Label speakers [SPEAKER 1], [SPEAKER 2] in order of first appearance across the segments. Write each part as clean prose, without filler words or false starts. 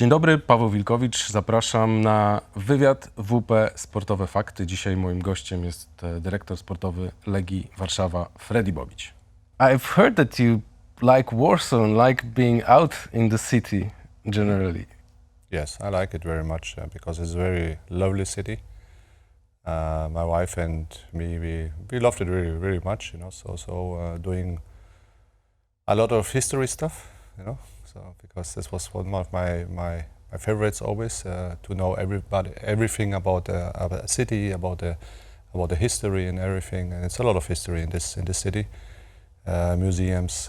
[SPEAKER 1] Dzień dobry, Paweł Wilkowicz. Zapraszam na wywiad WP Sportowe Fakty. Dzisiaj moim gościem jest dyrektor sportowy Legii Warszawa, Fredi Bobic. I've heard that you like Warsaw and like being out in the city generally.
[SPEAKER 2] Yes, I like it very much because it's a very lovely city. My wife and me, we loved it really, very much, doing a lot of history stuff, because this was one of my favorites always, to know everything about a city, about the history and everything. And it's a lot of history in this city. Museums,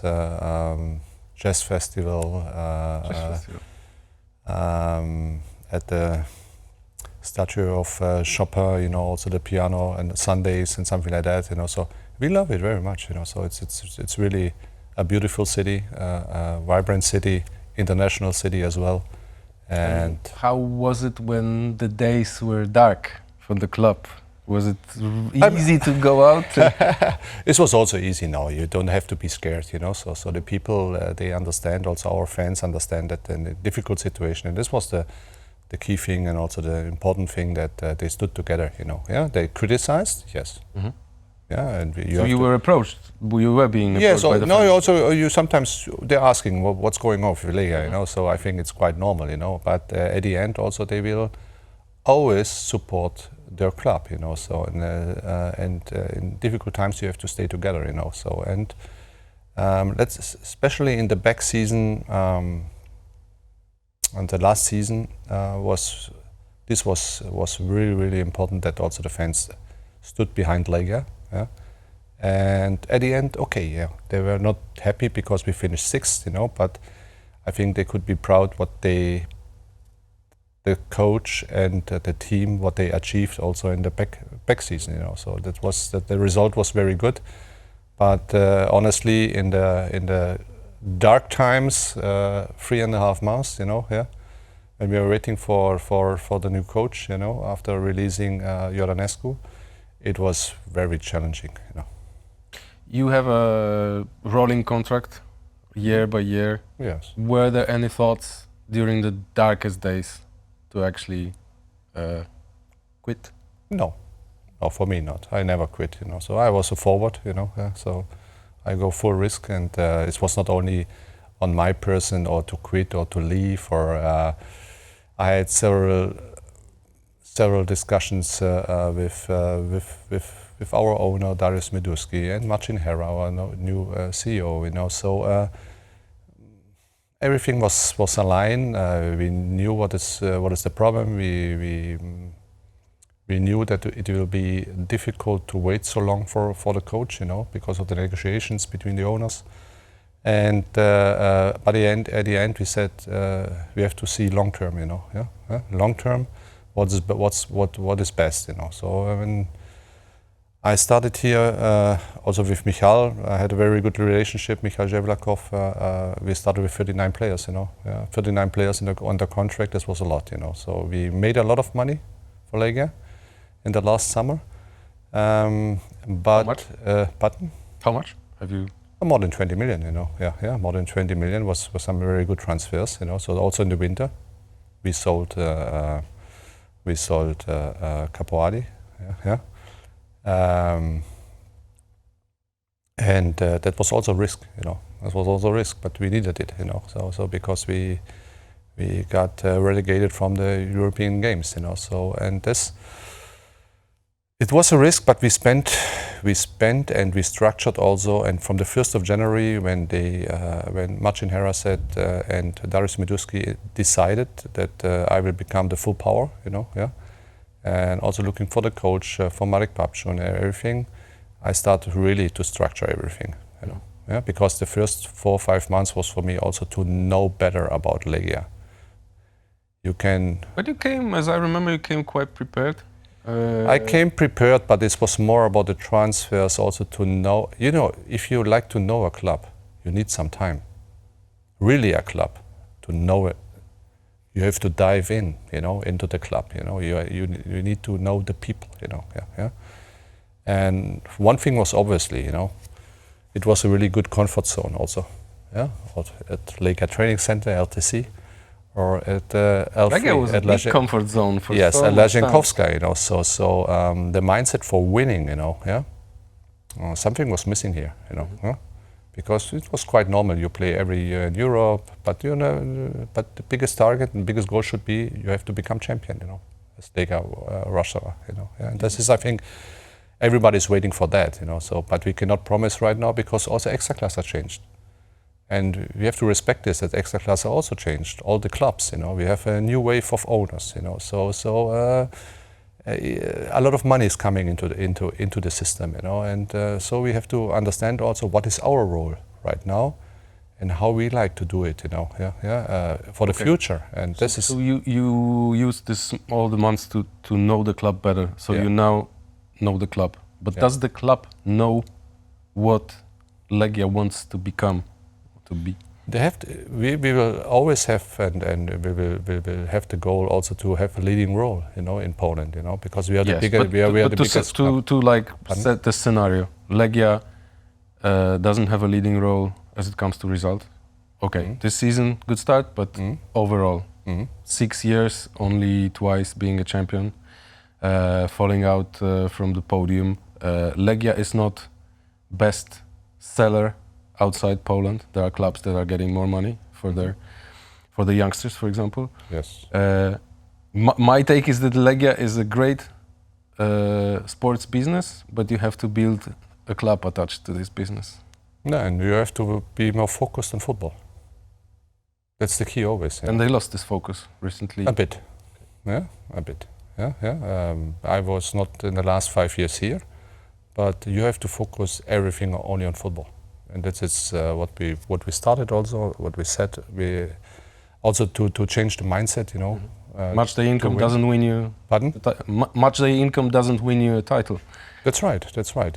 [SPEAKER 2] jazz festival. At the statue of Chopin, also the piano and Sundays and something like that, So we love it very much, So it's really a beautiful city, a vibrant city, international city as well. And
[SPEAKER 1] how was it when the days were dark for the club? Was it easy to go out?
[SPEAKER 2] It was also easy now. You don't have to be scared, So the people, they understand, also our fans understand that in a difficult situation. And this was the key thing and also the important thing that they stood together, Yeah, they criticized, yes. Mm-hmm. Yeah, and
[SPEAKER 1] you were approached. You were being approached by the fans.
[SPEAKER 2] You sometimes they're asking what's going on with Legii, So I think it's quite normal, But at the end, also they will always support their club, So and in difficult times you have to stay together, So and let's especially in the back season and the last season was really, really important that also the fans stood behind Legii. Yeah. And at the end, they were not happy because we finished sixth, but I think they could be proud the coach and the team, what they achieved also in the back season, So the result was very good. But honestly, in the dark times, 3.5 months, when we were waiting for the new coach, after releasing Ionescu, it was very challenging,
[SPEAKER 1] You have a rolling contract, year by year.
[SPEAKER 2] Yes.
[SPEAKER 1] Were there any thoughts during the darkest days to actually quit?
[SPEAKER 2] No, for me not. I never quit, So I was a forward, So I go full risk, and it was not only on my person or to quit or to leave, or I had several discussions with our owner Darius Meduski and Marcin Hera, our new CEO. So everything was aligned. We knew what is the problem. We knew that it will be difficult to wait so long for the coach, because of the negotiations between the owners. And at the end, we said we have to see long term, long term. What is best, So when I started here, also with Michal, I had a very good relationship. Michal Zhevlakov. We started with 39 players, 39 players under contract. This was a lot, So we made a lot of money for Legii in the last summer. But
[SPEAKER 1] how much?
[SPEAKER 2] Pardon?
[SPEAKER 1] How much have you?
[SPEAKER 2] More than 20 million, Yeah, more than 20 million was some very good transfers, So also in the winter, we sold Capuati, and that was also risk, That was also risk, but we needed it, So because we got relegated from the European Games, So and this. It was a risk, but we spent and we structured also. And from the 1st of January, when Marcin Hera said and Darius Meduski decided that I will become the full power, and also looking for the coach, for Markowi Papszunowi and everything, I started really to structure everything, because the first 4 or 5 months was for me also to know better about Legii.
[SPEAKER 1] But you came, as I remember, you came quite prepared.
[SPEAKER 2] I came prepared, but this was more about the transfers, also to know, if you like to know a club, you need some time. Really a club, to know it. You have to dive in, into the club, You need to know the people, And one thing was obviously, it was a really good comfort zone also, at Legii Training Center, LTC, or at L3.
[SPEAKER 1] Legia was a
[SPEAKER 2] at
[SPEAKER 1] big comfort zone for
[SPEAKER 2] yes,
[SPEAKER 1] so
[SPEAKER 2] at
[SPEAKER 1] much time.
[SPEAKER 2] Leżenkowska, you know. So the mindset for winning, you know, yeah, something was missing here, you know, huh? Because it was quite normal. You play every year in Europe, but you know, but the biggest target and biggest goal should be you have to become champion, you know, as Legii Warszawa, you know. Yeah? And this is, I think, everybody's waiting for that, you know. So, but we cannot promise right now because also Ekstraklasy changed. And we have to respect this, that Ekstraklasy also changed. All the clubs, you know, we have a new wave of owners, you know. So a lot of money is coming into the system, you know. And so we have to understand also what is our role right now, and how we like to do it, you know. For the future. And this is.
[SPEAKER 1] So you use this all the months to know the club better. So you now know the club. But does the club know what Legia wants to become? To be.
[SPEAKER 2] They have to, we will always have, and we will have the goal also to have a leading role, you know, in Poland, you know, because we are the biggest. We are the biggest.
[SPEAKER 1] To like set the scenario, Legia doesn't have a leading role as it comes to result. Okay, this season good start, but overall 6 years, only twice being a champion, falling out from the podium. Legia is not best seller outside Poland. There are clubs that are getting more money for the youngsters, for example.
[SPEAKER 2] Yes.
[SPEAKER 1] My take is that Legia is a great sports business, but you have to build a club attached to this business.
[SPEAKER 2] No, and you have to be more focused on football. That's the key always.
[SPEAKER 1] And they lost this focus recently.
[SPEAKER 2] A bit. Yeah, a bit. Yeah. I was not in the last 5 years here, but you have to focus everything only on football. And that is what we started also, what we said. We also to change the mindset, you know.
[SPEAKER 1] Match day income doesn't win you.
[SPEAKER 2] Pardon?
[SPEAKER 1] Match day income doesn't win you a title.
[SPEAKER 2] That's right.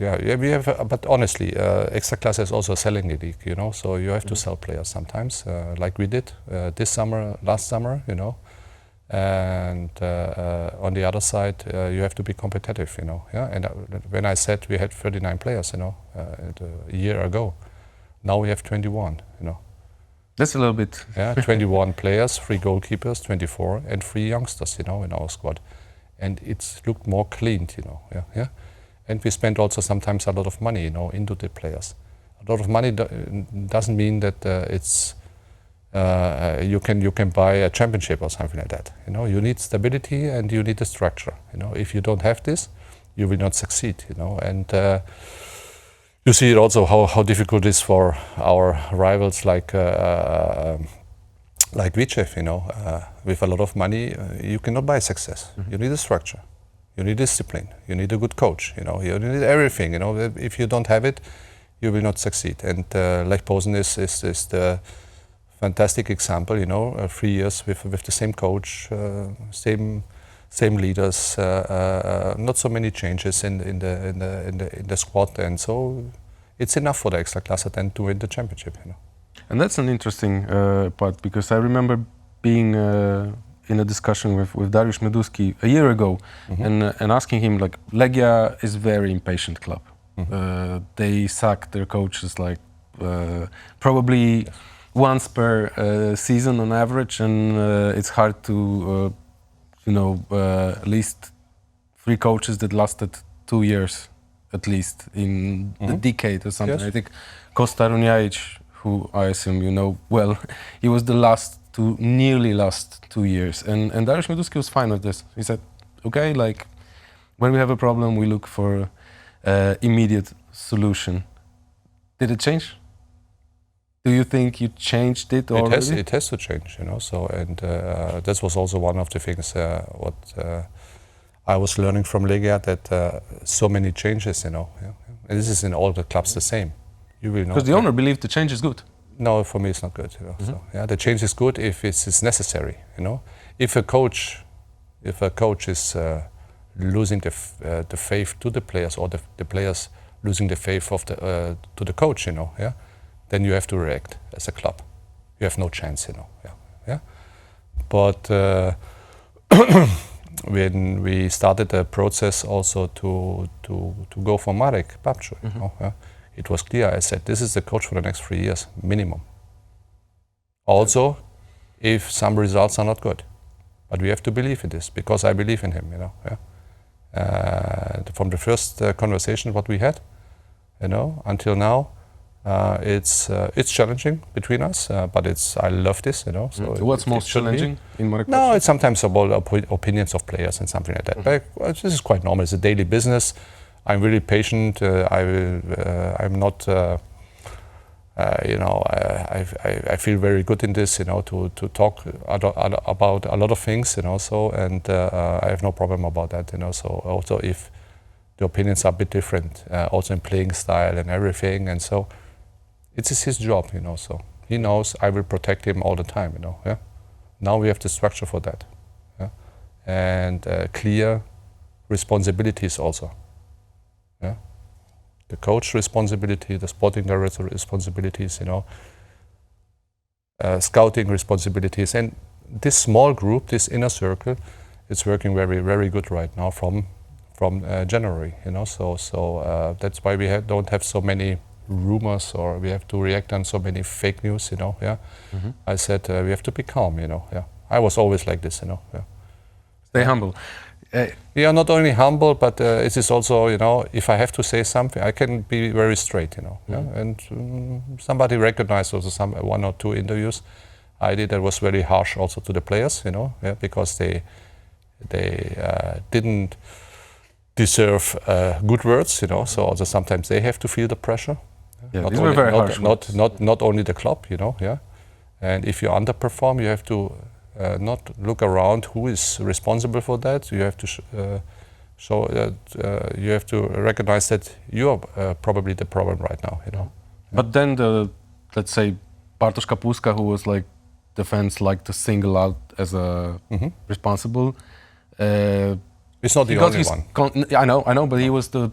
[SPEAKER 2] Yeah. We have, but honestly, Ekstraklasy is also a selling league, you know. So you have to sell players sometimes, like we did last summer, you know. And on the other side, you have to be competitive, you know. Yeah. And when I said we had 39 players, you know, a year ago, now we have 21, you know.
[SPEAKER 1] That's a little bit.
[SPEAKER 2] Yeah, 21 players, 3 goalkeepers, 24, and 3 youngsters, you know, in our squad, and it's looked more cleaned, you know. Yeah. And we spent also sometimes a lot of money, you know, into the players. A lot of money doesn't mean that it's. You can buy a championship or something like that. You know, you need stability and you need a structure. You know, if you don't have this, you will not succeed. You know, and you see it also how difficult it is for our rivals like Vichev. You know, with a lot of money, you cannot buy success. You need a structure, you need discipline, you need a good coach. You know, you need everything. You know, if you don't have it, you will not succeed. And Lech Posen is the fantastic example, you know, 3 years with the same coach, same leaders, not so many changes in the squad, and so it's enough for the Ekstraklasy then to win the championship, you know.
[SPEAKER 1] And that's an interesting part, because I remember being in a discussion with Dariusz Meduski a year ago, and asking him, like, Legia is a very impatient club. They sack their coaches like probably once per season on average, and it's hard to, at least 3 coaches that lasted 2 years at least in the decade or something.
[SPEAKER 2] Yes.
[SPEAKER 1] I think Costa Runjaic, who I assume you know well, he was the nearly last 2 years, and Dariusz Meduski was fine with this. He said, okay, like, when we have a problem, we look for immediate solution. Did it change? Do you think you changed it already?
[SPEAKER 2] It has to change, you know. So, and this was also one of the things what I was learning from Legia, that so many changes, you know. Yeah. And this is in all the clubs the same. You will know.
[SPEAKER 1] Because the owner believed the change is good.
[SPEAKER 2] No, for me it's not good, you know. So, yeah, the change is good if it's necessary, you know. If a coach is losing the faith to the players, or the players losing the faith of to the coach, you know, yeah, then you have to react as a club. You have no chance, you know. Yeah. But when we started the process also to go for Marek Papszunowi, you know, yeah, it was clear. I said, this is the coach for the next 3 years minimum. Also, if some results are not good. But we have to believe in this, because I believe in him, you know. Yeah? From the first conversation what we had, you know, until now, it's challenging between us, but I love this, you know. So
[SPEAKER 1] What's most challenging in Marek
[SPEAKER 2] No,
[SPEAKER 1] Papszunowi?
[SPEAKER 2] it's sometimes about opinions of players and something like that. But this is quite normal. It's a daily business. I'm really patient. I'm not. You know, I feel very good in this. You know, to talk about a lot of things. You know, so and I have no problem about that. You know, so also if the opinions are a bit different, also in playing style and everything, and so it's his job. You know, so he knows I will protect him all the time. You know, yeah. Now we have the structure for that, yeah? And clear responsibilities also. Yeah? The coach responsibility, the sporting director responsibilities, you know, scouting responsibilities, and this small group, this inner circle, is working very, very good right now from January. You know, so that's why we don't have so many rumors, or we have to react on so many fake news. You know, yeah. I said we have to be calm. You know, yeah. I was always like this. You know, yeah.
[SPEAKER 1] Stay humble.
[SPEAKER 2] We are not only humble, but it is also, you know, if I have to say something, I can be very straight, you know. Yeah? And somebody recognized also one or two interviews I did that was very harsh also to the players, you know, yeah, because they didn't deserve good words, you know. So also sometimes they have to feel the pressure.
[SPEAKER 1] Yeah, these were very harsh.
[SPEAKER 2] Not only the club, you know, yeah. And if you underperform, you have to not look around who is responsible for that. You have to show that you have to recognize that you are probably the problem right now, you know.
[SPEAKER 1] But then let's say Bartosz Kapustka, who was like the fans like to single out as a responsible.
[SPEAKER 2] It's not the only one.
[SPEAKER 1] I know, but he was the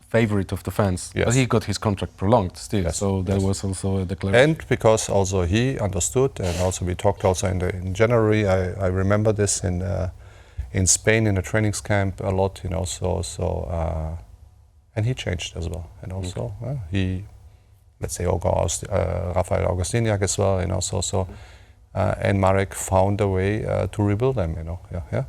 [SPEAKER 1] favorite of the fans.
[SPEAKER 2] Yes.
[SPEAKER 1] But he got his contract prolonged still,
[SPEAKER 2] yes.
[SPEAKER 1] so there was also a declaration.
[SPEAKER 2] And because also he understood, and also we talked also in January. I remember this in Spain in the trainings camp a lot, you know. And he changed as well, and also he, let's say, Rafael Augustiniak as well, you know. And Marek found a way to rebuild them, you know. Yeah.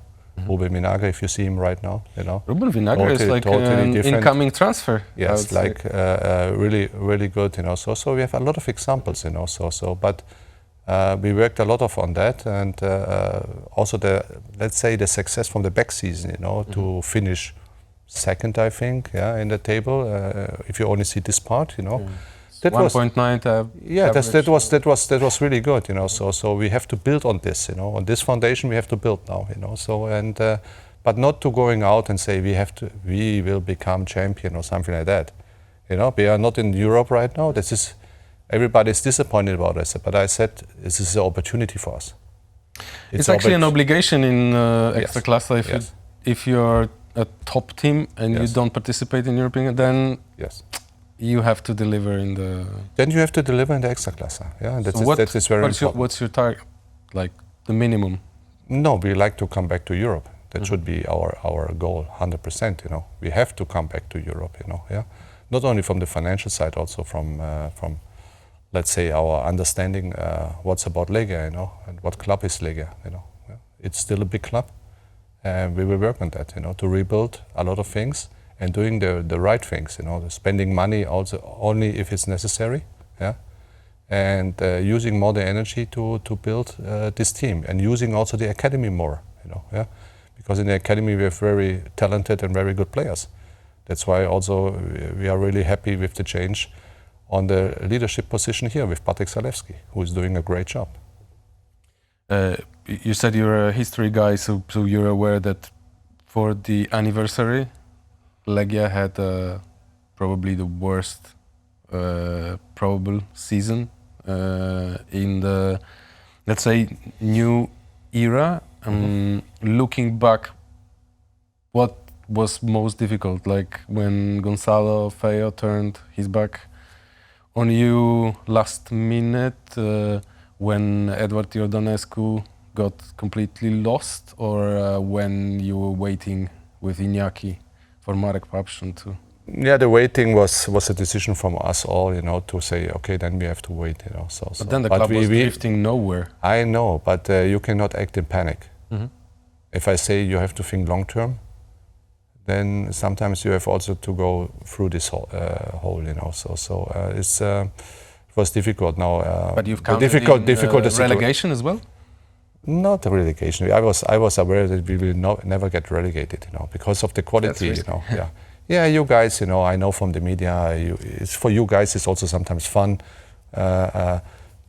[SPEAKER 2] Ruben Vinagre, if you see him right now, you know.
[SPEAKER 1] Ruben Vinagre is like an
[SPEAKER 2] different
[SPEAKER 1] incoming transfer.
[SPEAKER 2] Yes, like really, really good, you know. So we have a lot of examples, you know. But we worked a lot on that, and also let's say the success from the back season, you know, to finish second, I think, yeah, in the table. If you only see this part, you know.
[SPEAKER 1] Yeah. 1.9.
[SPEAKER 2] Yeah, that was really good, you know. So we have to build on this, you know. On this foundation, we have to build now, you know. So and but not to going out and say we will become champion or something like that, you know. We are not in Europe right now. Everybody's disappointed about us. But I said this is an opportunity for us.
[SPEAKER 1] It's actually an obligation in Ekstraklasy
[SPEAKER 2] Yes.
[SPEAKER 1] if you're a top team and you don't participate in European, then you have to deliver in the.
[SPEAKER 2] Then you have to deliver in the Ekstraklasy. Yeah, and that is very important.
[SPEAKER 1] What's your target? Like the minimum?
[SPEAKER 2] No, we like to come back to Europe. That should be our goal, 100%. You know, we have to come back to Europe. You know, yeah, not only from the financial side, also from let's say our understanding what's about Legia, you know, and what club is Legia. You know, yeah. It's still a big club, and we will work on that. You know, to rebuild a lot of things. And doing the right things, you know, spending money also only if it's necessary, yeah, and using more the energy to build this team, and using also the academy more, you know, yeah, because in the academy we have very talented and very good players. That's why also we are really happy with the change on the leadership position here with Patryk Zalewski, who is doing a great job.
[SPEAKER 1] You said you're a history guy, so you're aware that for the anniversary, Legia had probably the worst probable season in the, let's say, new era. Looking back, what was most difficult? Like when Gonzalo Feio turned his back on you last minute, when Edward Iordanescu got completely lost, or when you were waiting with Iñaki for Marek Papszun
[SPEAKER 2] Yeah, the waiting was a decision from us all, to say, okay, then we have to wait, So,
[SPEAKER 1] But then the club was drifting nowhere.
[SPEAKER 2] I know, but you cannot act in panic.
[SPEAKER 1] Mhm.
[SPEAKER 2] If I say you have to think long term, then sometimes you have also to go through this hole, So it was difficult now.
[SPEAKER 1] But you've
[SPEAKER 2] the
[SPEAKER 1] counted
[SPEAKER 2] difficult
[SPEAKER 1] relegation as well?
[SPEAKER 2] Not the relegation. I was aware that we will never get relegated, because of the quality, Yeah. Yeah, you guys, I know from the media, it's for you guys. It's also sometimes fun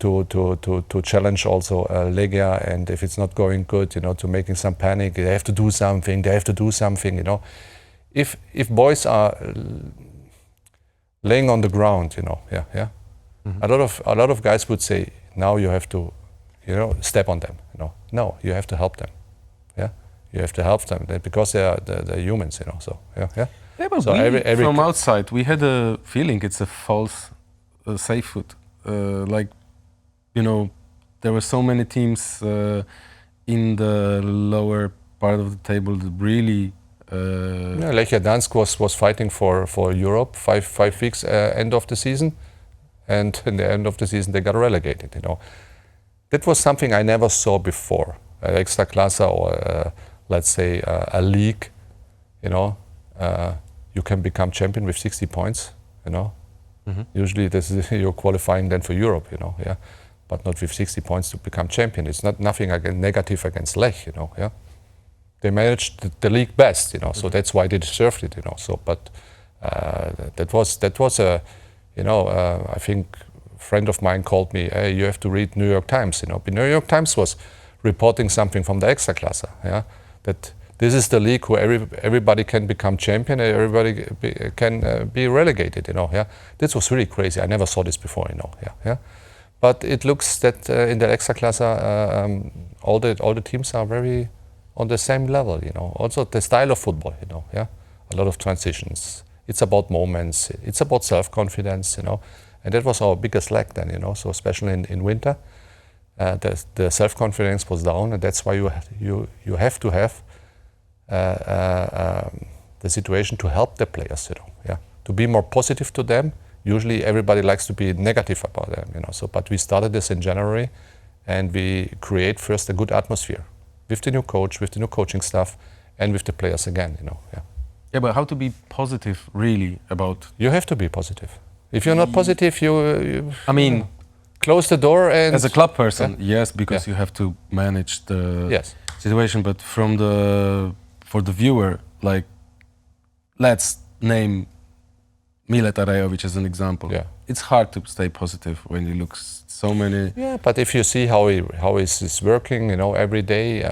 [SPEAKER 2] to challenge also Legia, and if it's not going good, to making some panic. They have to do something. They have to do something. If boys are laying on the ground, yeah. Mm-hmm. A lot of guys would say, now you have to, step on them. No, you have to help them. Yeah, you have to help them because they're humans. So yeah.
[SPEAKER 1] Yeah, but
[SPEAKER 2] so
[SPEAKER 1] from outside, we had a feeling it's a false safe foot. There were so many teams in the lower part of the table that really.
[SPEAKER 2] Lechia Dansk was fighting for Europe 5 weeks end of the season, and in the end of the season they got relegated. That was something I never saw before. Ekstraklasy or let's say a league, you can become champion with 60 points, Mm-hmm. Usually you're qualifying then for Europe, yeah, but not with 60 points to become champion. It's nothing negative against Lech, yeah. They managed the league best, Mm-hmm. So that's why they deserved it, So, but that was a, I think a friend of mine called me, hey, you have to read New York Times, But New York Times was reporting something from the Ekstraklasy, yeah, that this is the league where everybody can become champion and everybody can be relegated, yeah. This was really crazy. I never saw this before, yeah. But it looks that in the Ekstraklasy, all the teams are very on the same level, Also the style of football, yeah. A lot of transitions. It's about moments. It's about self-confidence, And that was our biggest lack then, So especially in winter, the self-confidence was down, and that's why you have to have the situation to help the players, yeah, to be more positive to them. Usually everybody likes to be negative about them, So, but we started this in January, and we create first a good atmosphere with the new coach, with the new coaching staff, and with the players again, Yeah.
[SPEAKER 1] Yeah, but how to be positive really about?
[SPEAKER 2] You have to be positive. If you're not positive, you close the door and.
[SPEAKER 1] As a club person, yes, because you have to manage the situation. But for the viewer, let's name Milet Arajovic as an example. Yeah. It's hard to stay positive when you look so many.
[SPEAKER 2] Yeah, but if you see how he's working, every day,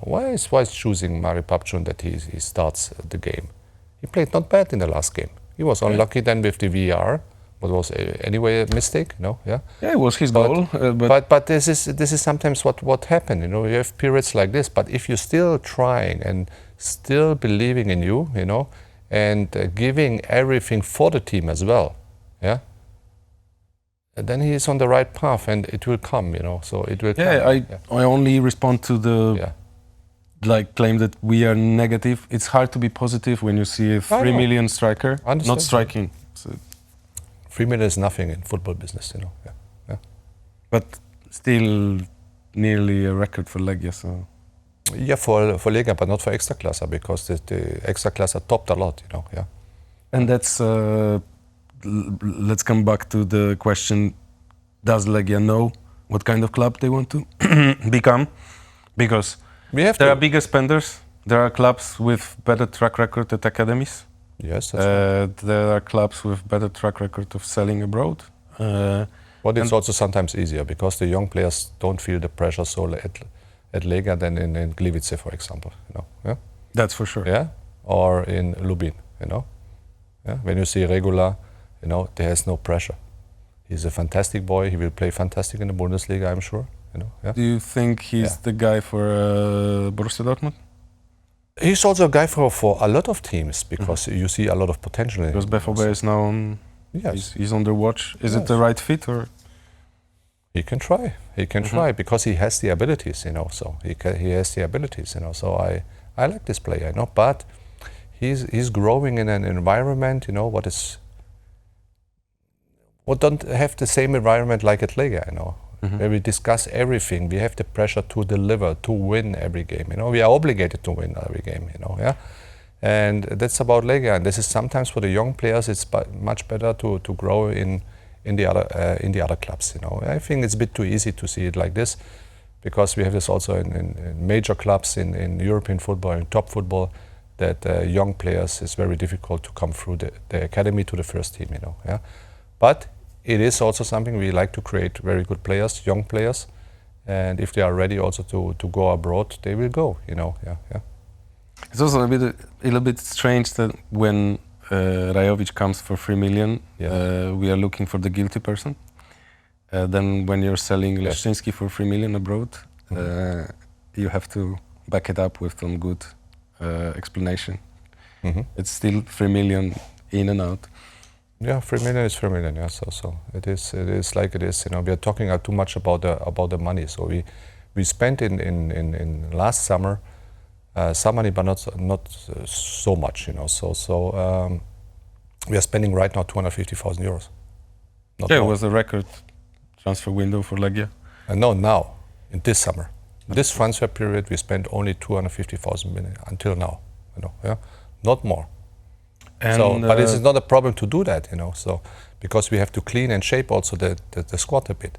[SPEAKER 2] why is choosing Markowi Papszunowi that he starts the game? He played not bad in the last game. He was unlucky then with the VAR, but was anyway a mistake, Yeah.
[SPEAKER 1] Yeah, it was his goal.
[SPEAKER 2] But this is sometimes what happened, You have periods like this, but if you're still trying and still believing in you, and giving everything for the team as well, yeah, then he is on the right path, and it will come, So it will.
[SPEAKER 1] Yeah, I only respond to the claim that we are negative. It's hard to be positive when you see a 3 million striker not striking. So
[SPEAKER 2] 3 million is nothing in football business, Yeah.
[SPEAKER 1] But still, nearly a record for Legia. So.
[SPEAKER 2] Yeah, for Legia, but not for Ekstraklasy, because the Ekstraklasy topped a lot, Yeah.
[SPEAKER 1] And that's. Let's come back to the question: does Legia know what kind of club they want to become? Because there are bigger spenders. There are clubs with better track record at academies.
[SPEAKER 2] Yes, that's right.
[SPEAKER 1] There are clubs with better track record of selling abroad.
[SPEAKER 2] But it's also sometimes easier because the young players don't feel the pressure so at Legia than in Gliwice, for example. Yeah?
[SPEAKER 1] That's for sure.
[SPEAKER 2] Yeah, or in Lubin. Yeah? When you see Regula, there is no pressure. He's a fantastic boy. He will play fantastic in the Bundesliga, I'm sure. Yeah?
[SPEAKER 1] Do you think he's the guy for Borussia Dortmund?
[SPEAKER 2] He's also a guy for a lot of teams because you see a lot of potential.
[SPEAKER 1] Because BVB is now on. Yes, he's on their watch. Is it the right fit or?
[SPEAKER 2] He can try. He can try because he has the abilities, So he has the abilities, So I like this player, But he's growing in an environment, what don't have the same environment like at Legia, where we discuss everything. We have the pressure to deliver, to win every game. We are obligated to win every game. Yeah, and that's about Legia. And this is sometimes for the young players, it's much better to grow in the other clubs. I think it's a bit too easy to see it like this, because we have this also in major clubs in European football and top football, that young players is very difficult to come through the academy to the first team. Yeah, but it is also something we like to create very good players, young players, and if they are ready also to go abroad, they will go. Yeah.
[SPEAKER 1] It's also a little bit strange that when Rajovic comes for 3 million, we are looking for the guilty person. Then when you're selling Leszczyński for 3 million abroad, you have to back it up with some good explanation. It's still 3 million in and out.
[SPEAKER 2] Yeah, 3 million is 3 million. Yeah, so it is like it is. We are talking too much about the money. So we spent in last summer some money, but not so much. So we are spending right now 250,000 euros.
[SPEAKER 1] It was a record transfer window for Legia.
[SPEAKER 2] No, now in this summer, this transfer period, we spent only 250,000 million until now. Yeah, not more.
[SPEAKER 1] And,
[SPEAKER 2] but it is not a problem to do that, So because we have to clean and shape also the squad a bit.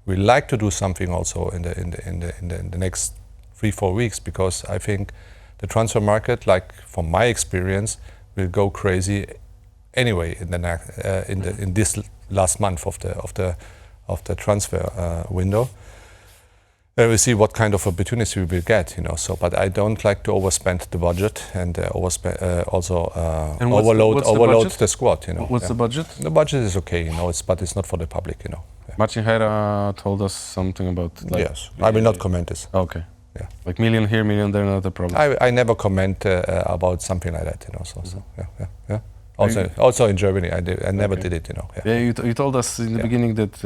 [SPEAKER 2] We like to do something also in the next 3-4 weeks, because I think the transfer market, like from my experience, will go crazy anyway in this last month of the transfer window. We'll see what kind of opportunity we will get, So, but I don't like to overspend the budget and overload the squad,
[SPEAKER 1] What's the budget?
[SPEAKER 2] The budget is okay, but it's not for the public, Yeah.
[SPEAKER 1] Marcin Hera told us something about.
[SPEAKER 2] Yes, I will not comment this.
[SPEAKER 1] Okay.
[SPEAKER 2] Yeah.
[SPEAKER 1] Like million here, million there, not a problem.
[SPEAKER 2] I never comment about something like that, So yeah. Also in Germany, I never did it,
[SPEAKER 1] Yeah, you told us in the beginning that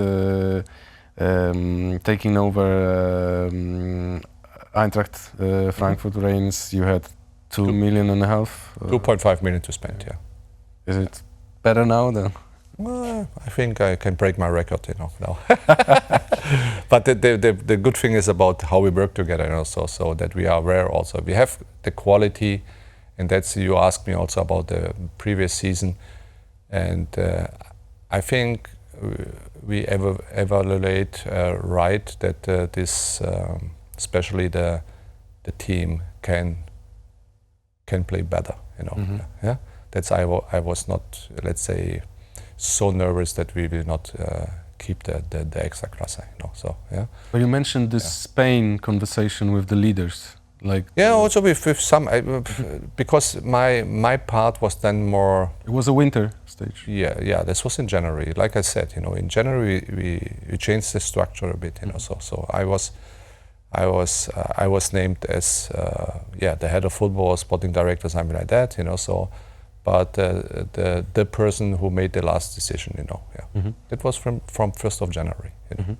[SPEAKER 1] taking over Eintracht Frankfurt Reigns, you had 2.5 million.
[SPEAKER 2] 2.5 million to spend, yeah.
[SPEAKER 1] Is it better now then?
[SPEAKER 2] Well, I think I can break my record, now. But the good thing is about how we work together, so that we are aware also. We have the quality, and that's, you asked me also about the previous season, and I think we evaluate right that this, especially the team can play better, Yeah, that's I was not, let's say, so nervous that we will not keep the Ekstraklasy, So yeah.
[SPEAKER 1] But you mentioned this Spain conversation with the leaders, like.
[SPEAKER 2] Yeah, also with some, because my part was then more.
[SPEAKER 1] It was a winter stage.
[SPEAKER 2] Yeah. This was in January. Like I said, in January we changed the structure a bit, So I was named as the head of football, sporting director, something like that, So. But the person who made the last decision, It was from 1st of January,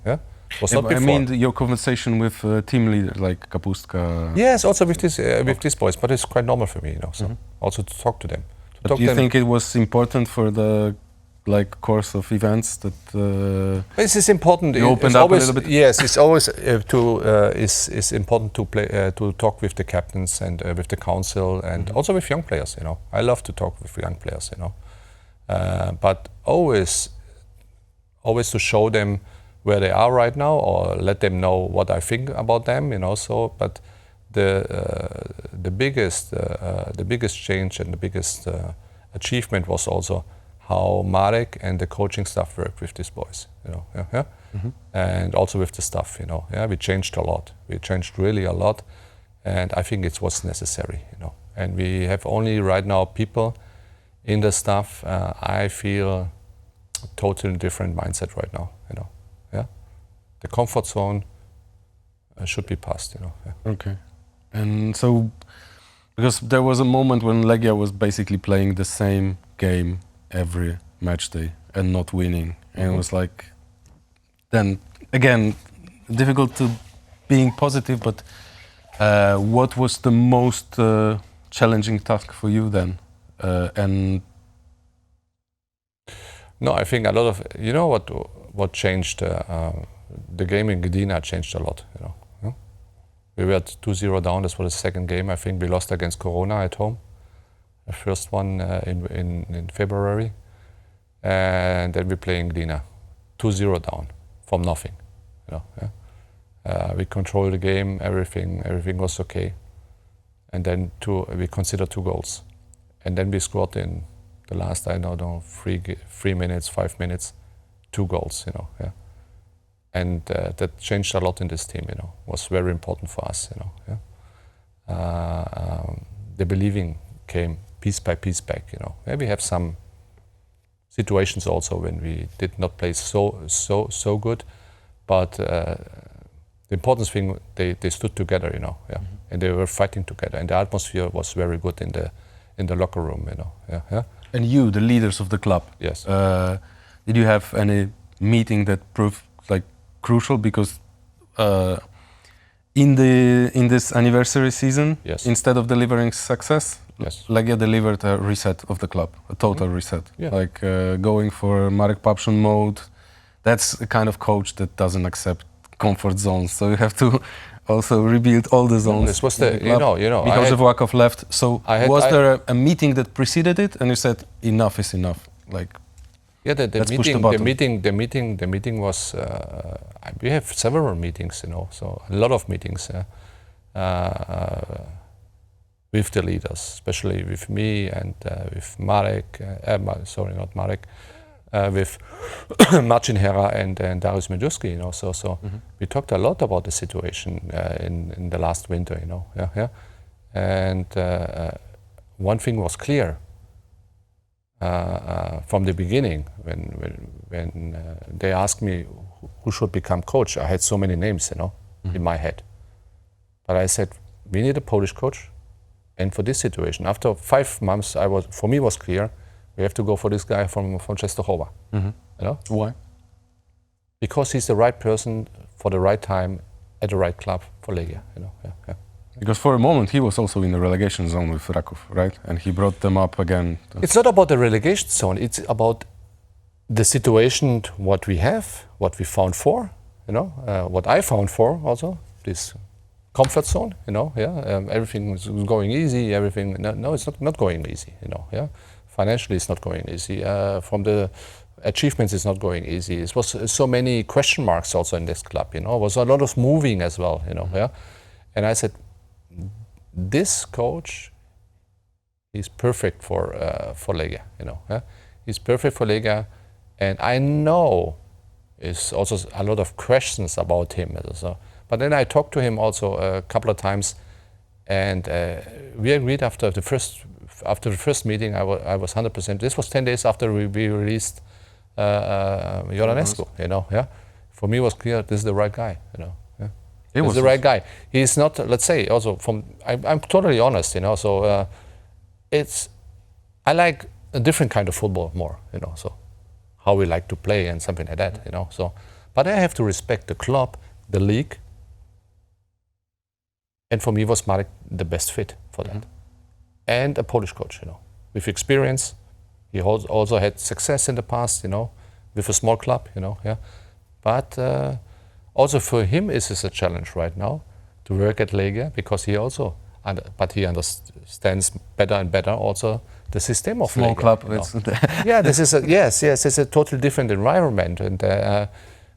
[SPEAKER 2] Yeah, it was not before.
[SPEAKER 1] I mean your conversation with team leaders like Kapustka.
[SPEAKER 2] Yes, also with these boys, but it's quite normal for me, So also to talk to them.
[SPEAKER 1] But do you think it was important for the course of events that?
[SPEAKER 2] This is important.
[SPEAKER 1] You opened up a little bit.
[SPEAKER 2] Yes, it's always is important to play to talk with the captains and with the council and also with young players. I love to talk with young players. But always to show them where they are right now, or let them know what I think about them. So, but the biggest change and the biggest achievement was also how Marek and the coaching staff work with these boys, and also with the staff, we changed a lot. We changed really a lot, and I think it was necessary, And we have only right now people in the staff. I feel a totally different mindset right now, The comfort zone should be passed,
[SPEAKER 1] Okay, and so because there was a moment when Legia was basically playing the same game every match day and not winning, and it was like, then again, difficult to being positive, but what was the most challenging task for you then? And
[SPEAKER 2] No, I think a lot of, you know what changed, the game in Gdynia changed a lot, you know. Yeah? We were at 2-0 down, this was the second game. I think we lost against Corona at home. The first one in February. And then we play in Gdynia, 2-0 down from nothing, you know. Yeah? We controlled the game, everything was okay. And then we considered 2 goals. And then we scored in the last, I don't know, 3 minutes, 5 minutes, 2 goals, you know. Yeah. And that changed a lot in this team, you know. Was very important for us, you know. Yeah. The believing came piece by piece back, you know. Yeah, we have some situations also when we did not play so good, but the important thing, they stood together, you know. Yeah. Mm-hmm. And they were fighting together, and the atmosphere was very good in the locker room, you know. Yeah. Yeah.
[SPEAKER 1] And you, the leaders of the club,
[SPEAKER 2] yes.
[SPEAKER 1] Did you have any meeting that proved like crucial? Because in this anniversary season,
[SPEAKER 2] yes,
[SPEAKER 1] instead of delivering success,
[SPEAKER 2] yes,
[SPEAKER 1] Legia delivered a reset of the club, a total reset.
[SPEAKER 2] Yeah.
[SPEAKER 1] Like going for Markowi Papszunowi mode. That's a kind of coach that doesn't accept comfort zones. So you have to also rebuild all the zones.
[SPEAKER 2] This was the you know
[SPEAKER 1] because of Wakov left. So was there a meeting that preceded it, and you said enough is enough? Like,
[SPEAKER 2] yeah, the meeting was. We have several meetings, you know, so a lot of meetings with the leaders, especially with me and with Marek. Sorry, not Marek. With Marcin Hera and Dariusz Medjuski, you know, so mm-hmm. We talked a lot about the situation in the last winter, you know, yeah. And one thing was clear from the beginning when they asked me who should become coach. I had so many names, you know, mm-hmm. in my head, but I said we need a Polish coach, and for this situation, after 5 months, for me was clear. We have to go for this guy from Częstochowa. Mm-hmm. You know?
[SPEAKER 1] Why?
[SPEAKER 2] Because he's the right person for the right time at the right club for Legia. You know? Yeah.
[SPEAKER 1] Because for a moment he was also in the relegation zone with Raków, right? And he brought them up again.
[SPEAKER 2] It's not about the relegation zone. It's about the situation, what we have, what we found for. You know, what I found for also this comfort zone. You know, yeah. Everything is going easy. Everything. No, it's not going easy. You know, yeah. Financially, it's not going easy. From the achievements, it's not going easy. It was so many question marks also in this club. You know, it was a lot of moving as well. You know, yeah. And I said, this coach is perfect for Legia. You know, yeah. He's perfect for Legia, and I know is also a lot of questions about him. So, but then I talked to him also a couple of times, and we agreed after the first meeting, I was 100%. This was 10 days after we released Ionescu, you know, yeah. For me, it was clear this is the right guy, you know. Yeah. This is the right guy. He's not, let's say, also I'm totally honest, you know. So I like a different kind of football more, you know. So how we like to play and something like that, you know. So, but I have to respect the club, the league, and for me, was Marek the best fit for that. And a Polish coach, you know, with experience. He also had success in the past, you know, with a small club, you know, yeah. But also for him, it is a challenge right now to work at Legia because he also, he understands better and better also the system of
[SPEAKER 1] small
[SPEAKER 2] Legia,
[SPEAKER 1] club.
[SPEAKER 2] You know? Yeah, this is yes, it's a totally different environment. And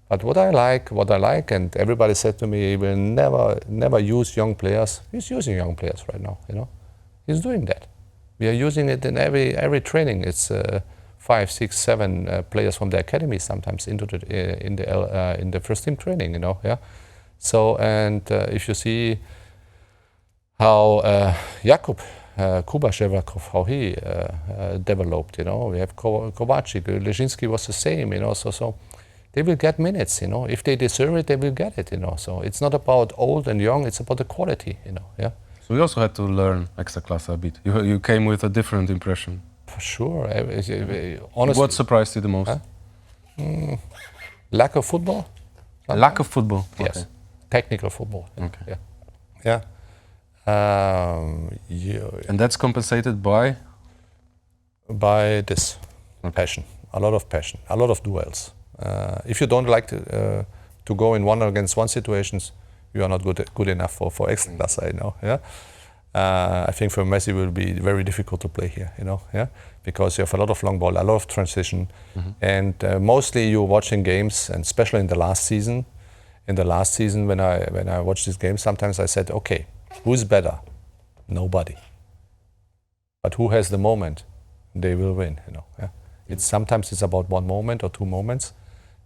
[SPEAKER 2] but what I like, and everybody said to me, he will never use young players. He's using young players right now, you know. He's doing that. We are using it in every training. It's 5, 6, 7 players from the academy sometimes into in the first team training. You know, yeah. So and if you see how Jakub Kubaszewakov, how he developed, you know, we have Kovacic, Leżinski was the same, you know. So they will get minutes, you know. If they deserve it, they will get it, you know. So it's not about old and young; it's about the quality, you know. Yeah.
[SPEAKER 1] So we also had to learn Ekstraklasy a bit. You came with a different impression.
[SPEAKER 2] For sure. Honestly,
[SPEAKER 1] what surprised you the most?
[SPEAKER 2] Lack of football.
[SPEAKER 1] Lack of football?
[SPEAKER 2] Yes.
[SPEAKER 1] Okay.
[SPEAKER 2] Technical football.
[SPEAKER 1] Okay.
[SPEAKER 2] Yeah.
[SPEAKER 1] And that's compensated
[SPEAKER 2] by this passion, a lot of passion, a lot of duels. If you don't like to go in one against one situations, you are not good enough for Ekstraklasy, you know. Yeah. I think for Messi it will be very difficult to play here, you know. Yeah, because you have a lot of long ball, a lot of transition, and mostly you're watching games, and especially in the last season. In the last season, when I watched this game, sometimes I said, okay, who's better? Nobody. But who has the moment? They will win, you know. Yeah. Sometimes it's about one moment or two moments,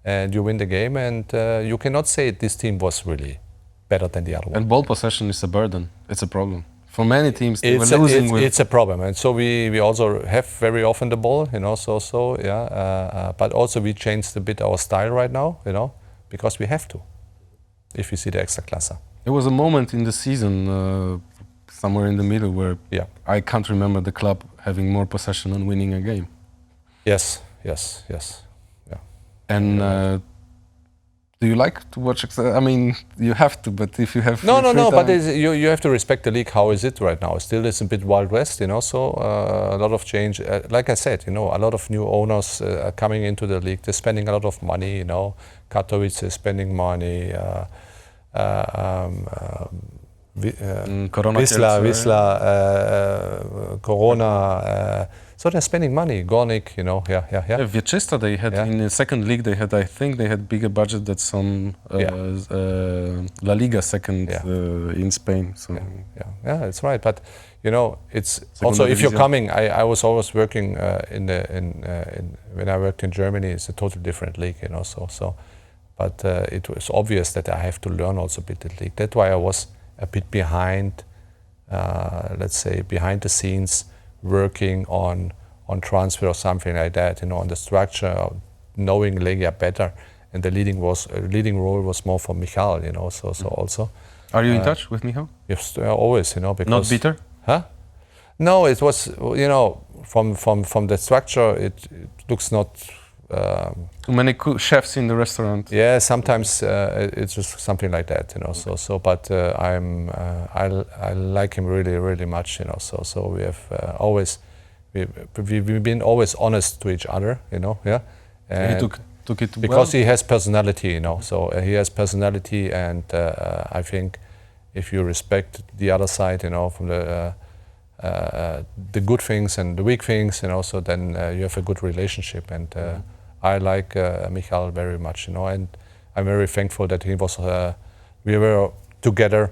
[SPEAKER 2] and you win the game, and you cannot say this team was really better than the other one.
[SPEAKER 1] And ball possession is a burden. It's a problem. For many teams, they were losing
[SPEAKER 2] it's a problem, and so we also have very often the ball, you know. So yeah, but also we changed a bit our style right now, you know, because we have to. If you see the Ekstraklasy,
[SPEAKER 1] there was a moment in the season, somewhere in the middle, where I can't remember the club having more possession and winning a game.
[SPEAKER 2] Yes. Yeah.
[SPEAKER 1] And do you like to watch? I mean, you have to, but if you have
[SPEAKER 2] no. But you have to respect the league. How is it right now? Still, it's a bit Wild West, you know. So a lot of change. Like I said, you know, a lot of new owners are coming into the league. They're spending a lot of money, you know. Katowice is spending money. Wisla, Corona. So they're spending money. Gornik, you know, yeah.
[SPEAKER 1] Wieczysty, they had in the second league. I think they had bigger budget than some La Liga second in Spain. So
[SPEAKER 2] yeah, that's right. But you know, it's also if you're coming. I was always working when I worked in Germany. It's a totally different league, you know. So, but it was obvious that I have to learn also a bit the league. That's why I was a bit behind. Let's say behind the scenes, working on transfer or something like that, you know, on the structure, knowing Legia better, and the leading role was more for Michal, you know. So also.
[SPEAKER 1] Are you in touch with Michal?
[SPEAKER 2] Yes, always, you know. Because
[SPEAKER 1] not bitter?
[SPEAKER 2] Huh? No, it was, you know, from the structure, it looks not.
[SPEAKER 1] Too many chefs in the restaurant.
[SPEAKER 2] Yeah, sometimes it's just something like that, you know. So, but I like him really, really much, you know. So we have always we've been always honest to each other, you know. Yeah. And
[SPEAKER 1] he took it
[SPEAKER 2] because
[SPEAKER 1] well.
[SPEAKER 2] he has personality, you know. So he has personality, and I think if you respect the other side, you know, from the good things and the weak things, you know, so then you have a good relationship, and. I like Michal very much, you know, and I'm very thankful that he was. We were together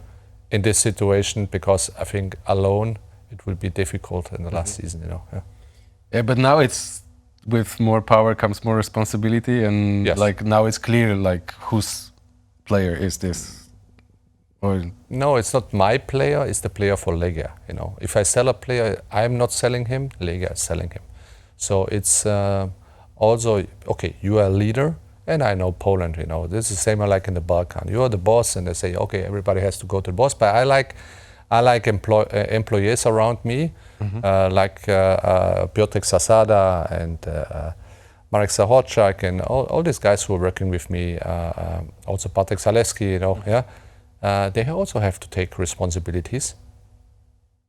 [SPEAKER 2] in this situation, because I think alone it will be difficult in the last season, you know.
[SPEAKER 1] Yeah, but now it's with more power comes more responsibility, and like now it's clear like whose player is this. Or
[SPEAKER 2] no, it's not my player. It's the player for Legia. You know, if I sell a player, I'm not selling him. Legia is selling him. So it's. Also, okay, you are a leader, and I know Poland, you know, this is the same like in the Balkan. You are the boss, and they say, okay, everybody has to go to the boss. But I like employees around me, like Piotrek Zasada and Marek Zachodczak, and all these guys who are working with me, also Patryk Zaleski, you know, they also have to take responsibilities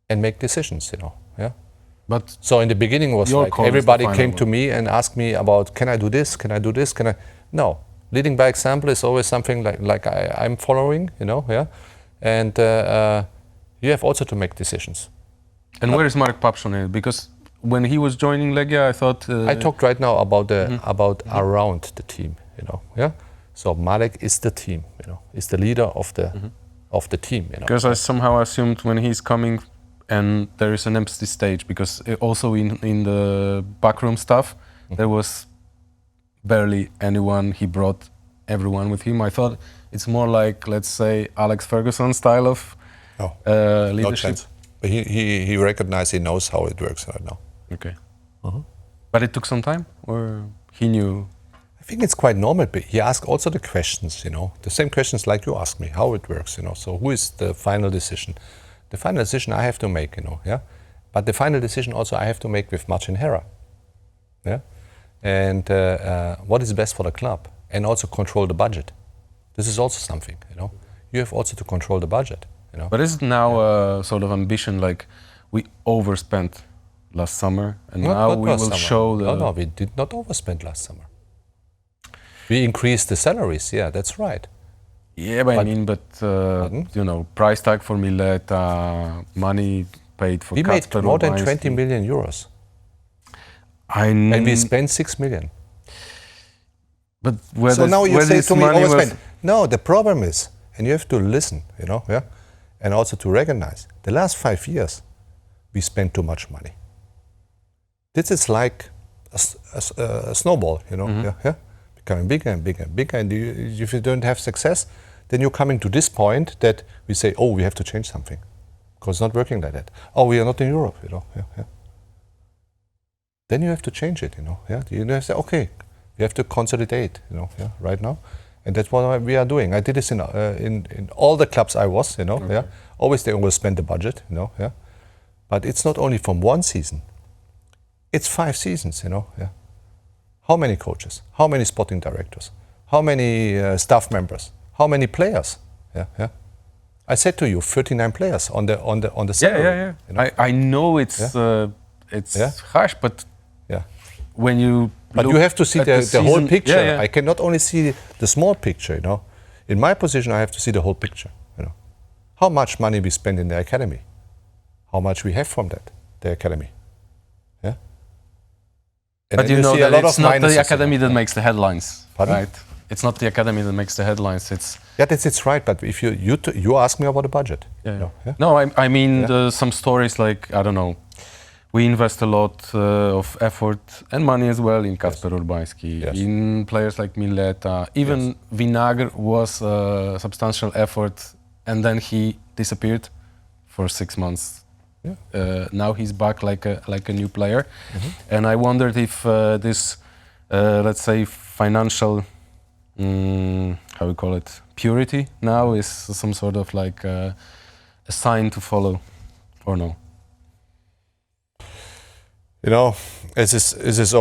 [SPEAKER 2] and make decisions, you know,
[SPEAKER 1] But
[SPEAKER 2] so in the beginning was like everybody came to me and asked me about, can I do this? Can I do this? No. Leading by example is always something like I'm following, you know, and you have also to make decisions.
[SPEAKER 1] And where is Markowi Papszunowi? Because when he was joining Legia, I thought
[SPEAKER 2] I talked right now about around the team, you know, So Marek is the team, you know, is the leader of the team, you know.
[SPEAKER 1] Because I somehow assumed when he's coming. And there is an empty stage, because also in the backroom stuff, there was barely anyone. He brought everyone with him. I thought it's more like, let's say, Alex Ferguson style of leadership.
[SPEAKER 2] No chance. But he recognized, he knows how it works right now.
[SPEAKER 1] Okay. But it took some time, or he knew?
[SPEAKER 2] I think it's quite normal, but he asked also the questions, you know, the same questions like you asked me, how it works, you know. So who is the final decision? The final decision I have to make, you know, But the final decision also I have to make with Marcin Hera, And what is best for the club, and also control the budget. This is also something, you know. You have also to control the budget, You know.
[SPEAKER 1] But is it now a sort of ambition, like we overspent last summer and now we will show the...
[SPEAKER 2] No, we did not overspend last summer. We increased the salaries, yeah, that's right.
[SPEAKER 1] Yeah, but I mean, you know, price tag for Mileta, money paid for...
[SPEAKER 2] We made more than 20 million euros. And we spent 6 million.
[SPEAKER 1] But where
[SPEAKER 2] so now you say to me,
[SPEAKER 1] overspent?
[SPEAKER 2] No, the problem is, and you have to listen, you know, yeah, and also to recognize, the last 5 years, we spent too much money. This is like a snowball, you know, yeah, becoming bigger and bigger and bigger. And if you don't have success, then you're coming to this point that we say, oh, we have to change something, because it's not working like that. Oh, we are not in Europe, you know, yeah. Then you have to change it, you know, yeah. You have to say, okay, we have to consolidate, you know, yeah, right now. And that's what we are doing. I did this in all the clubs I was, you know, yeah. Always they overspend the budget, you know, yeah. But it's not only from one season. It's 5 seasons, you know, yeah. How many coaches? How many sporting directors? How many staff members? How many players? Yeah. I said to you, 39 players on the salary.
[SPEAKER 1] Yeah.
[SPEAKER 2] You know?
[SPEAKER 1] I know it's harsh, but when you
[SPEAKER 2] you have to see the whole picture.
[SPEAKER 1] Yeah.
[SPEAKER 2] I can not only see the small picture, you know. In my position, I have to see the whole picture, you know. How much money we spend in the academy? How much we have from the academy? Yeah. And
[SPEAKER 1] but you know
[SPEAKER 2] see
[SPEAKER 1] that
[SPEAKER 2] a lot
[SPEAKER 1] it's
[SPEAKER 2] of
[SPEAKER 1] not the
[SPEAKER 2] minuses,
[SPEAKER 1] academy
[SPEAKER 2] you know.
[SPEAKER 1] that makes the headlines,
[SPEAKER 2] Pardon?
[SPEAKER 1] right? It's not the academy that makes the headlines. It's
[SPEAKER 2] it's right. But if you ask me about the budget,
[SPEAKER 1] yeah.
[SPEAKER 2] You know, yeah?
[SPEAKER 1] No, I mean some stories like, I don't know, we invest a lot of effort and money as well in Kacper Urbański, in players like Mileta. Even Vinagre was a substantial effort, and then he disappeared for 6 months. Yeah. Now he's back like a new player, and I wondered if this, let's say, financial, how we call it, purity now is some sort of like a sign to follow, or no?
[SPEAKER 2] You know, it's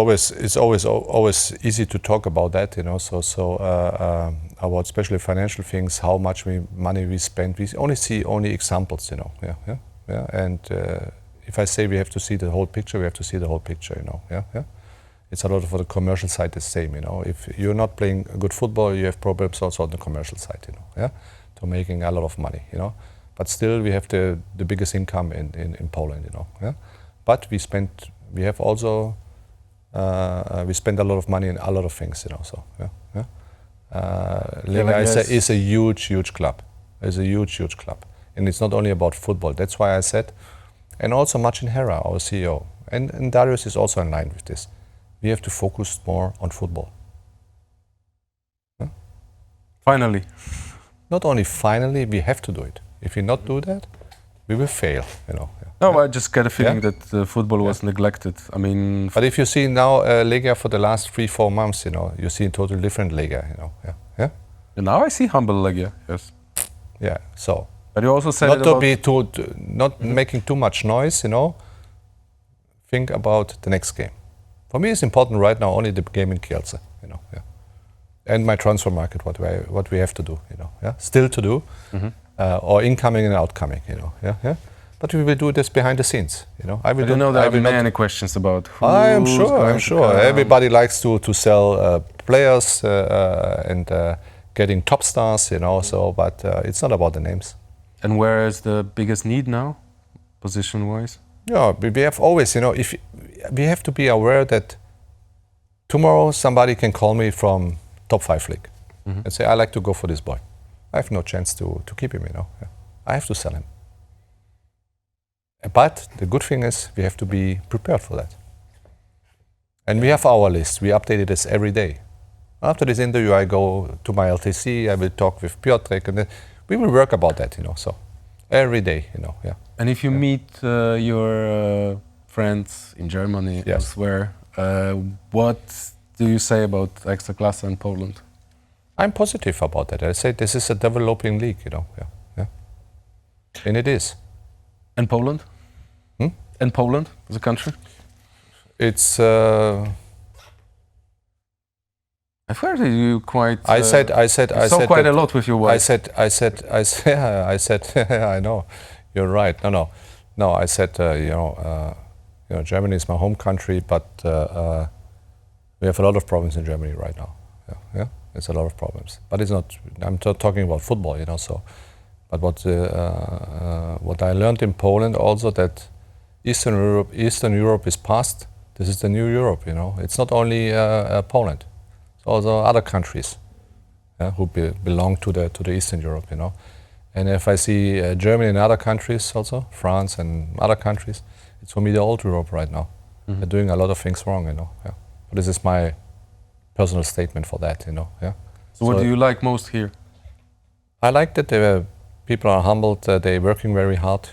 [SPEAKER 2] always easy to talk about that, you know. So about especially financial things, how much money we spend. We only see examples, you know. Yeah. And if I say we have to see the whole picture, we have to see the whole picture, you know. Yeah. It's a lot for the commercial side the same, you know. If you're not playing good football, you have problems also on the commercial side, you know. Yeah, to making a lot of money, you know. But still, we have the biggest income in Poland, you know. Yeah, but we spend a lot of money in a lot of things, you know. So Legia is a huge club. It's a huge club, and it's not only about football. That's why I said, and also Marcin Hera, our CEO, and Darius is also in line with this. We have to focus more on football.
[SPEAKER 1] Finally.
[SPEAKER 2] Not only finally, we have to do it. If we not do that, we will fail, you know.
[SPEAKER 1] No, I just get a feeling that football was neglected. I mean...
[SPEAKER 2] But if you see now Legia for the last 3-4 months, you know, you see a totally different Legia, you know. Yeah.
[SPEAKER 1] And now I see humble Legia, yes.
[SPEAKER 2] Yeah, so...
[SPEAKER 1] But you also said
[SPEAKER 2] not to be not making too much noise, you know. Think about the next game. For me, it's important right now only the game in Kielce, you know. Yeah. And my transfer market, what we have to do, you know. Yeah, still to do, or incoming and outcoming, you know. Yeah. But we will do this behind the scenes, you know. I
[SPEAKER 1] know there are many questions about who.
[SPEAKER 2] I'm sure. Everybody likes to sell players and getting top stars, you know. So, but it's not about the names.
[SPEAKER 1] And where is the biggest need now, position-wise?
[SPEAKER 2] Yeah, we have always, you know, if we have to be aware that tomorrow somebody can call me from top 5 league and say, I like to go for this boy. I have no chance to keep him, you know. Yeah. I have to sell him. But the good thing is we have to be prepared for that. And we have our list. We update this every day. After this interview, I go to my LTC. I will talk with Piotrek, and then we will work about that, you know. So every day, you know. Yeah.
[SPEAKER 1] And if you meet your friends in Germany, elsewhere, what do you say about Ekstraklasy in Poland?
[SPEAKER 2] I'm positive about that. I say this is a developing league, you know. Yeah. And it is.
[SPEAKER 1] And Poland? And Poland as a country?
[SPEAKER 2] It's
[SPEAKER 1] I've heard that you quite.
[SPEAKER 2] I said
[SPEAKER 1] you saw quite a lot with your wife.
[SPEAKER 2] I said, I know, you're right. No. I said, Germany is my home country, but we have a lot of problems in Germany right now. Yeah, it's a lot of problems. But it's not. I'm not talking about football, so. But what I learned in Poland also, that Eastern Europe is past. This is the new Europe. It's not only Poland. Also other countries who belong to the Eastern Europe, And if I see Germany and other countries also, France and other countries, it's for me the old Europe right now. They're doing a lot of things wrong, Yeah. But this is my personal statement for that, Yeah.
[SPEAKER 1] So what do you like most here?
[SPEAKER 2] I like that people are humbled. They're working very hard,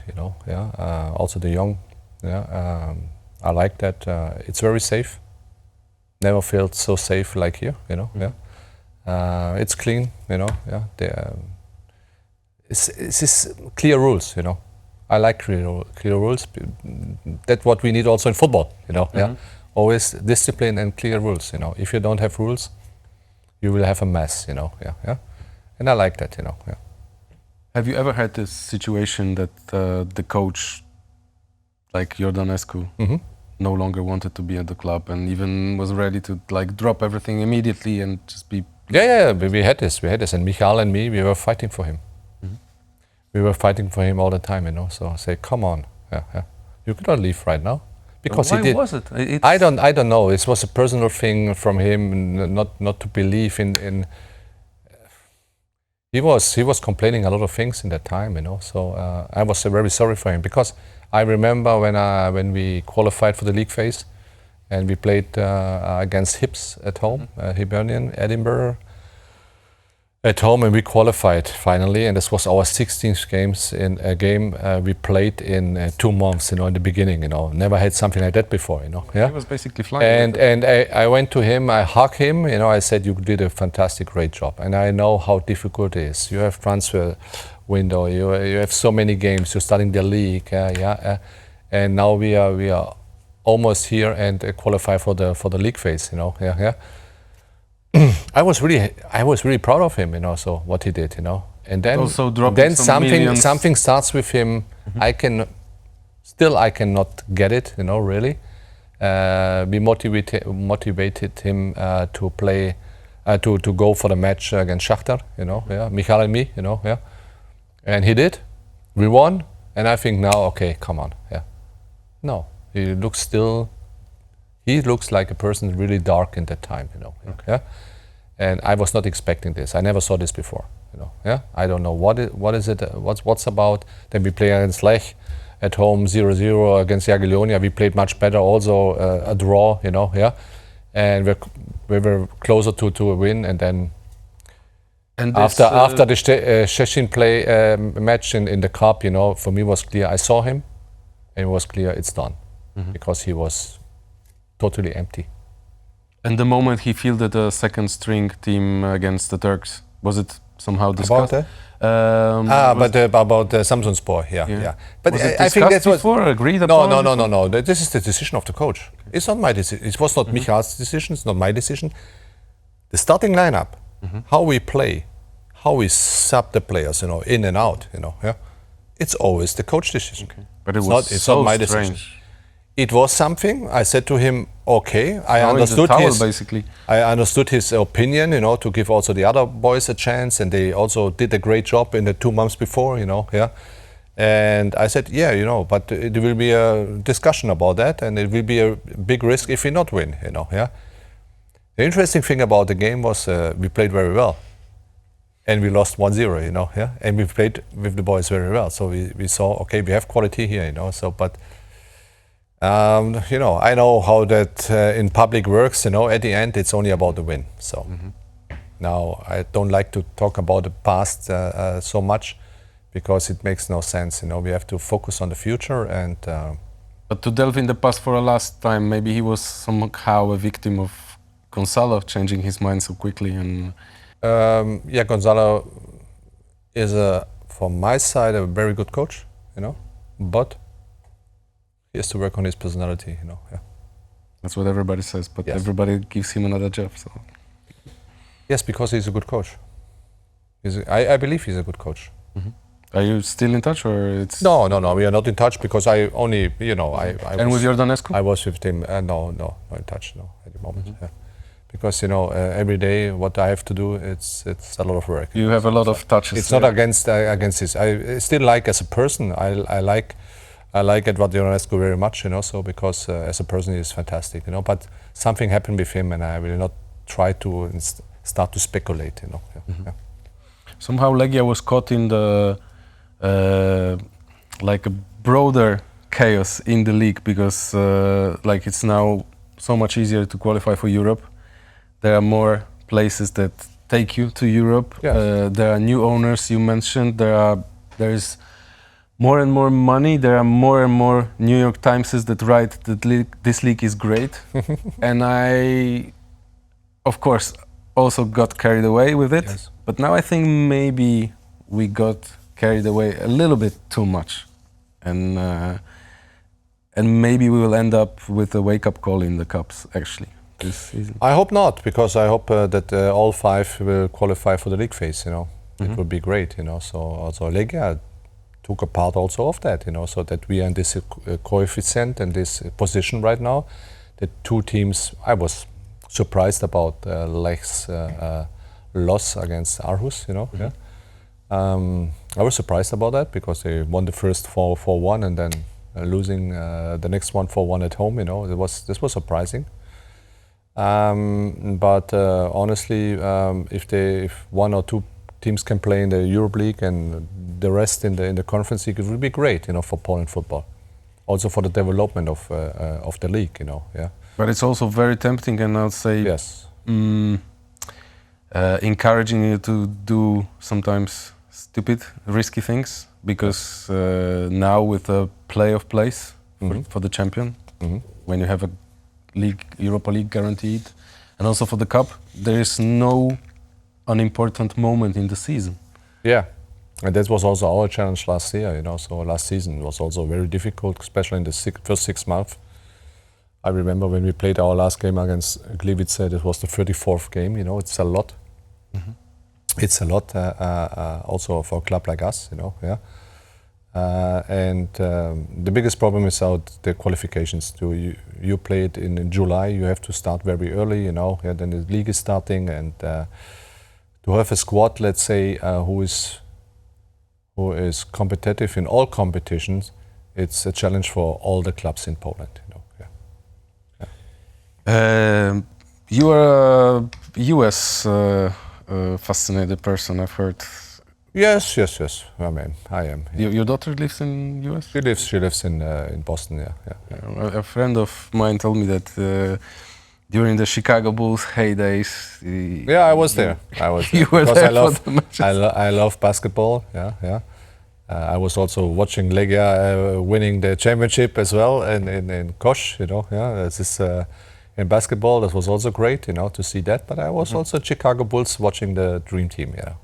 [SPEAKER 2] Yeah. Also the young, yeah. I like that. It's very safe. Never felt so safe like here, Yeah. It's clean, Yeah. It's clear rules, I like clear rules. That's what we need also in football, Yeah. Always discipline and clear rules, If you don't have rules, you will have a mess, Yeah. And I like that, Yeah.
[SPEAKER 1] Have you ever had this situation that the coach, like Jordanescu, no longer wanted to be at the club and even was ready to drop everything immediately and just be...
[SPEAKER 2] Yeah, we had this, and Michal and me, we were fighting for him. We were fighting for him all the time, so I say, come on, yeah. You cannot leave right now. Because
[SPEAKER 1] why
[SPEAKER 2] he did.
[SPEAKER 1] Was it?
[SPEAKER 2] I don't know, it was a personal thing from him, not to believe in he was complaining a lot of things in that time, so I was very sorry for him, because I remember when we qualified for the league phase and we played against Hibs at home, Hibernian, Edinburgh at home, and we qualified finally, and this was our 16th game we played in 2 months, in the beginning, never had something like that before, Yeah.
[SPEAKER 1] He was basically flying.
[SPEAKER 2] And I went to him, I hugged him, I said, you did a fantastic, great job, and I know how difficult it is. You have transfer window, you have so many games, you're starting the league, and now we are almost here and qualify for the league phase, Yeah. I was really proud of him, so what he did, and then
[SPEAKER 1] also
[SPEAKER 2] something starts with him. I cannot get it, really. We motivated him to play, to go for the match against Shakhtar, Yeah, Michal and me, Yeah, and he did. We won, and I think now, okay, come on, yeah. No, he looks like a person really dark in that time,
[SPEAKER 1] Okay.
[SPEAKER 2] Yeah. And I was not expecting this. I never saw this before, Yeah. I don't know what is it, what's about. Then we play against Lech at home, 0-0 against Jagiellonia. We played much better, also a draw, Yeah. And we were closer to a win, and then. And after the Szczecin match in the cup, for me was clear. I saw him, and it was clear it's done, because he was totally empty.
[SPEAKER 1] And the moment he fielded a second string team against the Turks, was it somehow discussed?
[SPEAKER 2] About Samsunspor, yeah. But
[SPEAKER 1] was it
[SPEAKER 2] I think that was
[SPEAKER 1] before, agreed upon?
[SPEAKER 2] No. This is the decision of the coach. It's not my decision. It was not Michal's decision. It's not my decision. The starting lineup, how we play, how we sub the players, in and out, Yeah. It's always the coach decision.
[SPEAKER 1] Okay. But it's not my decision.
[SPEAKER 2] It was something. I said to him, okay, I understood his opinion, to give also the other boys a chance, and they also did a great job in the 2 months before, Yeah. And I said, yeah, but there will be a discussion about that, and it will be a big risk if we not win, Yeah. The interesting thing about the game was we played very well, and we lost 1-0, Yeah. And we played with the boys very well, so we saw, okay, we have quality here, So, but. I know how that in public works, at the end it's only about the win. So now I don't like to talk about the past so much, because it makes no sense. We have to focus on the future. And
[SPEAKER 1] but to delve in the past for a last time, maybe he was somehow a victim of Gonzalo changing his mind so quickly. And
[SPEAKER 2] Gonzalo is from my side a very good coach, but he has to work on his personality, Yeah.
[SPEAKER 1] That's what everybody says, but
[SPEAKER 2] yes.
[SPEAKER 1] Everybody gives him another job. So
[SPEAKER 2] Yes, because he's a good coach. I believe he's a good coach.
[SPEAKER 1] Are you still in touch, or it's
[SPEAKER 2] No, we are not in touch because I only, I
[SPEAKER 1] And
[SPEAKER 2] was,
[SPEAKER 1] with Jordanescu?
[SPEAKER 2] I was with him. No, not in touch. No, at the moment. Yeah. Because every day what I have to do, it's a lot of work.
[SPEAKER 1] You have a lot of touches.
[SPEAKER 2] It's not against this. I still like as a person. I like Edward Jordanescu very much. So because as a person he is fantastic. But something happened with him, and I will not try to start to speculate. Yeah.
[SPEAKER 1] Somehow Legia was caught in the like a broader chaos in the league, because like it's now so much easier to qualify for Europe. There are more places that take you to Europe.
[SPEAKER 2] Yes.
[SPEAKER 1] There are new owners you mentioned. There is more and more money. There are more and more New York Timeses that write that this league is great. And I, of course, also got carried away with it.
[SPEAKER 2] Yes.
[SPEAKER 1] But now I think maybe we got carried away a little bit too much. And maybe we will end up with a wake-up call in the Cups, actually, this season.
[SPEAKER 2] I hope not, because I hope that all 5 will qualify for the league phase. It would be great. So also Legia took a part also of that. So that we are in this coefficient and this position right now. The 2 teams, I was surprised about Lech's loss against Aarhus. Yeah. I was surprised about that because they won the first 4-1 and then losing the next one 4-1 at home. This was surprising. But honestly, if 1 or 2 teams can play in the Europe League and the rest in the Conference League, it would be great, for Poland football. Also for the development of the league, Yeah.
[SPEAKER 1] But it's also very tempting, and I'll say
[SPEAKER 2] yes,
[SPEAKER 1] encouraging you to do sometimes stupid, risky things, because now with the playoff place for the champion, when you have a Europa League guaranteed, and also for the Cup, there is no unimportant moment in the season.
[SPEAKER 2] Yeah, and that was also our challenge last year. So last season was also very difficult, especially in the first 6 months. I remember when we played our last game against Gliwice, it was the 34th game. It's a lot. It's a lot, also for a club like us. Yeah. And the biggest problem is the qualifications. You play it in July. You have to start very early. Yeah, then the league is starting, and to have a squad, let's say, who is competitive in all competitions, it's a challenge for all the clubs in Poland.
[SPEAKER 1] You are a US fascinated person, I've heard.
[SPEAKER 2] Yes. I am. Yeah.
[SPEAKER 1] Your daughter lives in US?
[SPEAKER 2] She lives in Boston. Yeah.
[SPEAKER 1] A friend of mine told me that during the Chicago Bulls heydays.
[SPEAKER 2] I was there.
[SPEAKER 1] You were there for the matches.
[SPEAKER 2] I love basketball. Yeah. I was also watching Legia winning the championship as well, in Kosz. Yeah. This is. In basketball, that was also great, to see that. But I was also Chicago Bulls watching the Dream Team. Yeah.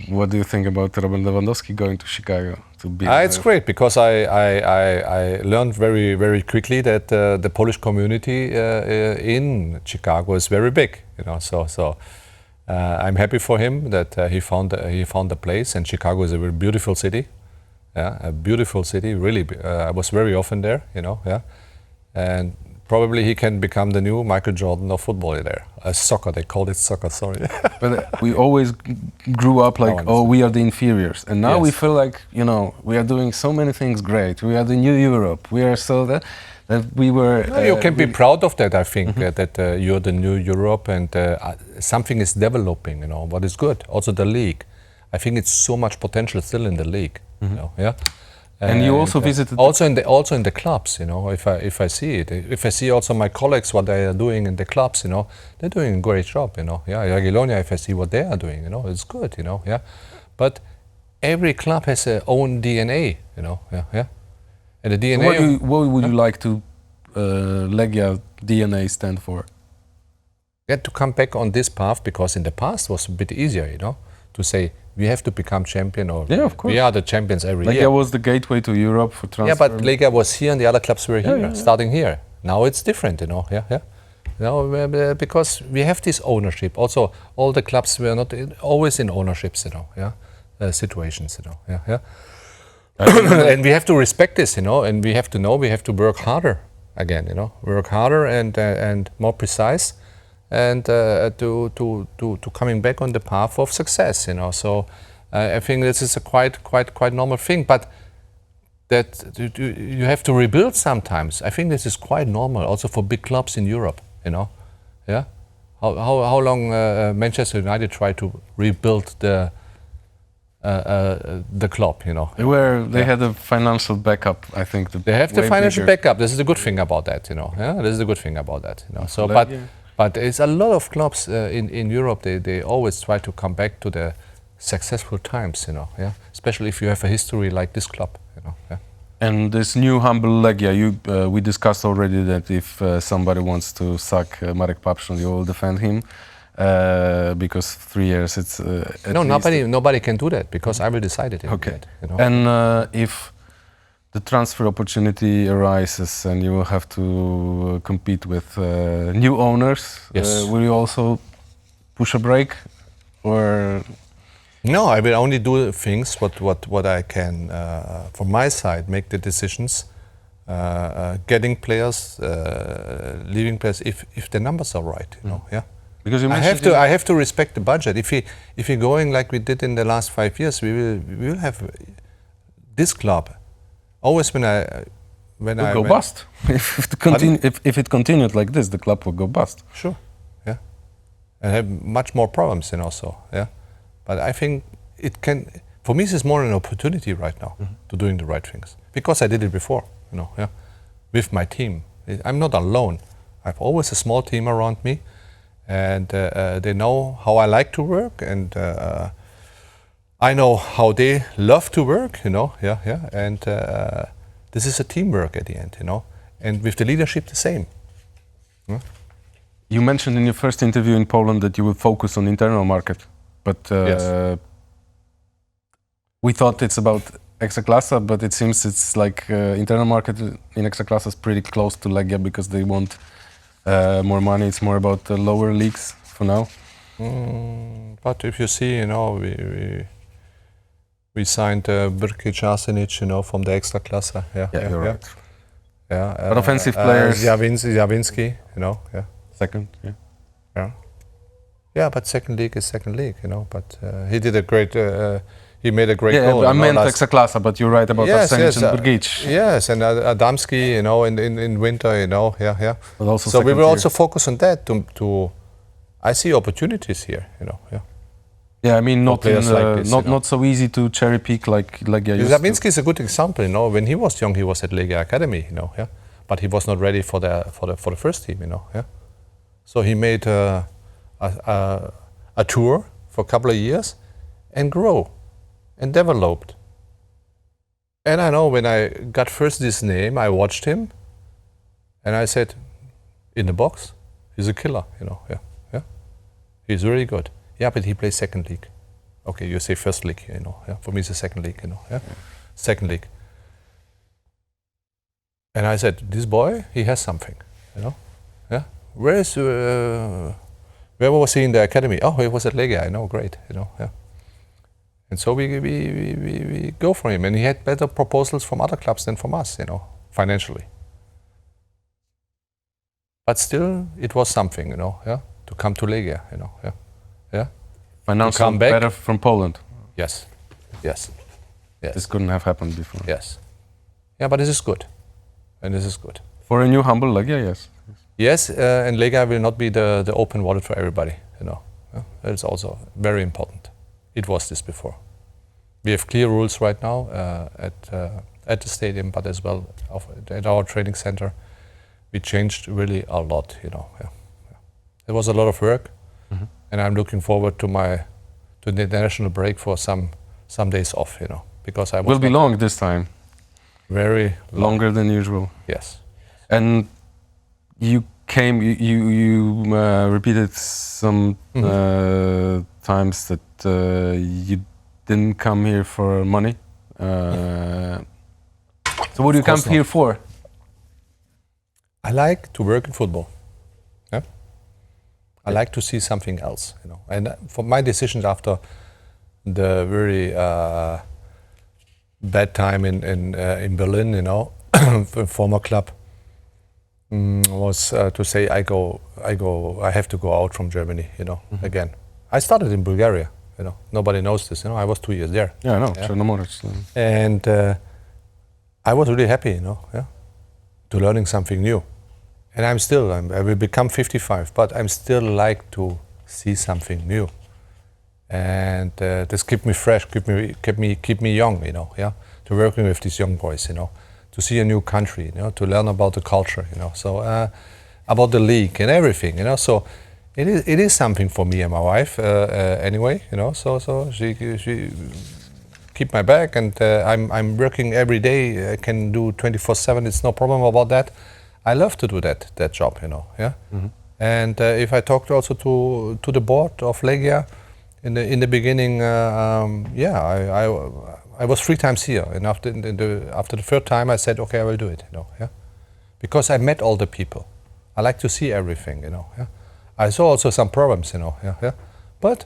[SPEAKER 1] What do you think about Robert Lewandowski going to Chicago to be?
[SPEAKER 2] It's great because I learned very, very quickly that the Polish community in Chicago is very big. So I'm happy for him that he found a place, and Chicago is a very beautiful city. Yeah, a beautiful city. Really, I was very often there. Yeah, and. Probably he can become the new Michael Jordan of football there. Soccer, they called it soccer, sorry.
[SPEAKER 1] But we always grew up like, we are the inferiors. And now we feel like, we are doing so many things great. We are the new Europe. We are so that we were...
[SPEAKER 2] you can be proud of that, I think, that you're the new Europe, and something is developing, what is good. Also the league. I think it's so much potential still in the league, yeah.
[SPEAKER 1] And you also visited
[SPEAKER 2] also in the clubs, if I see it, if I see also my colleagues what they are doing in the clubs, they're doing a great job, yeah. Jagiellonia, if I see what they are doing, it's good, yeah. But every club has their own DNA, yeah. And the DNA.
[SPEAKER 1] What would you like to Legia DNA stand for?
[SPEAKER 2] Yeah, to come back on this path, because in the past was a bit easier, to say. We have to become champion, or
[SPEAKER 1] of course.
[SPEAKER 2] We are the champions every year.
[SPEAKER 1] Legia was the gateway to Europe for transfer.
[SPEAKER 2] Yeah, but Legia was here and the other clubs were here, starting here. Now it's different, yeah. Because we have this ownership. Also, all the clubs were not always in ownerships, situations, and we have to respect this, and we have to know we have to work harder again, work harder and more precise, and to coming back on the path of success, So I think this is a quite normal thing, but that you have to rebuild sometimes. I think this is quite normal, also for big clubs in Europe, Yeah. How long Manchester United tried to rebuild the club,
[SPEAKER 1] They had a financial backup, I think.
[SPEAKER 2] They have the financial backup. This is a good thing about that, Yeah, this is a good thing about that, So, but it's a lot of clubs in Europe. They always try to come back to the successful times, Yeah, especially if you have a history like this club, Yeah.
[SPEAKER 1] And this new humble Legia, we discussed already that if somebody wants to sack Marek Papszun, you will defend him. Because 3 years, it's
[SPEAKER 2] nobody can do that because I will decide it.
[SPEAKER 1] Okay.
[SPEAKER 2] That,
[SPEAKER 1] And if the transfer opportunity arises and you will have to compete with new owners,
[SPEAKER 2] yes.
[SPEAKER 1] Will you also push a break, or?
[SPEAKER 2] No, I will only do things what I can from my side, make the decisions, getting players, leaving players if the numbers are right, Yeah.
[SPEAKER 1] Because
[SPEAKER 2] I have to respect the budget. If you're going like we did in the last 5 years, we will have this club. Always when I
[SPEAKER 1] go bust. If it continued like this, the club will go bust.
[SPEAKER 2] Sure, yeah, and have much more problems, So, yeah, but I think it can. For me, this is more an opportunity right now to doing the right things because I did it before, Yeah, with my team. I'm not alone. I have always a small team around me. And they know how I like to work, and I know how they love to work, Yeah. And this is a teamwork at the end, And with the leadership, the same. Yeah?
[SPEAKER 1] You mentioned in your first interview in Poland that you would focus on internal market, but
[SPEAKER 2] yes.
[SPEAKER 1] We thought it's about Ekstraklasy, but it seems it's like internal market in Ekstraklasy is pretty close to Legia because they want more money. It's more about the lower leagues for now.
[SPEAKER 2] But if you see, we signed Brkic Asenic, from the Ekstraklasy.
[SPEAKER 1] Yeah, you're right.
[SPEAKER 2] Yeah,
[SPEAKER 1] but offensive players.
[SPEAKER 2] Javinski, Yeah.
[SPEAKER 1] Second, yeah.
[SPEAKER 2] Yeah. Yeah, but second league is second league, But he did a great. He made a great goal.
[SPEAKER 1] I meant Ekstraklasy, but you're right about Asenic and Brkic.
[SPEAKER 2] Yes, and Adamski, in winter, Yeah.
[SPEAKER 1] But also
[SPEAKER 2] so we will also focus on that. To I see opportunities here, Yeah.
[SPEAKER 1] Yeah, I mean, not
[SPEAKER 2] like this,
[SPEAKER 1] not so easy to cherry pick like Legia used
[SPEAKER 2] Zavinski is a good example. When he was young, he was at Legia Academy, Yeah. But he was not ready for the first team, Yeah. So he made a tour for a couple of years and grow and developed. And I know when I got first this name, I watched him and I said, in the box, he's a killer, Yeah. He's really good. Yeah, but he plays second league. Okay, you say first league, Yeah. For me, it's a second league, Yeah. Second league. And I said, this boy, he has something, Yeah. Where was he in the academy? Oh, he was at Legia. I know, great, Yeah. And so we go for him, and he had better proposals from other clubs than from us, financially. But still, it was something, Yeah, to come to Legia, Yeah. Yeah.
[SPEAKER 1] Financially better from Poland.
[SPEAKER 2] Yes.
[SPEAKER 1] This couldn't have happened before.
[SPEAKER 2] Yes. Yeah, but this is good, and this is good.
[SPEAKER 1] For a new humble Legia, yes.
[SPEAKER 2] Yes, and Legia will not be the open wallet for everybody, Yeah. That is also very important. It was this before. We have clear rules right now at the stadium, but as well at our training center. We changed really a lot, Yeah. It was a lot of work, and I'm looking forward to the national break for some days off, because I
[SPEAKER 1] will be long this time.
[SPEAKER 2] Very long.
[SPEAKER 1] Longer than usual.
[SPEAKER 2] Yes.
[SPEAKER 1] And you repeated some times that you didn't come here for money. So what do you come here for?
[SPEAKER 2] I like to work in football. Yeah. I like to see something else, you know. And for my decisions after the very bad time in Berlin, you know, former club, was to say I have to go out from Germany, you know, again. I started in Bulgaria, you know. Nobody knows this, you know. I was 2 years there.
[SPEAKER 1] Yeah, I know.
[SPEAKER 2] Yeah.
[SPEAKER 1] Chernomorets.
[SPEAKER 2] And I was really happy, you know, to learning something new. And I will become 55, but I'm still like to see something new. And this keep me fresh, keep me young, you know, to working with these young boys, you know, to see a new country, you know, to learn about the culture, you know, so about the league and everything, you know, so it is something for me and my wife anyway, you know, so she keep my back, and I'm working every day. I can do 24/7. It's no problem about that. I love to do that job, you know. Yeah. And if I talked also to the board of Legia in the beginning, I was 3 times here, and after the third time I said, okay, I will do it, you know. Yeah. Because I met all the people. I like to see everything, you know. Yeah. I saw also some problems, you know. Yeah. Yeah. But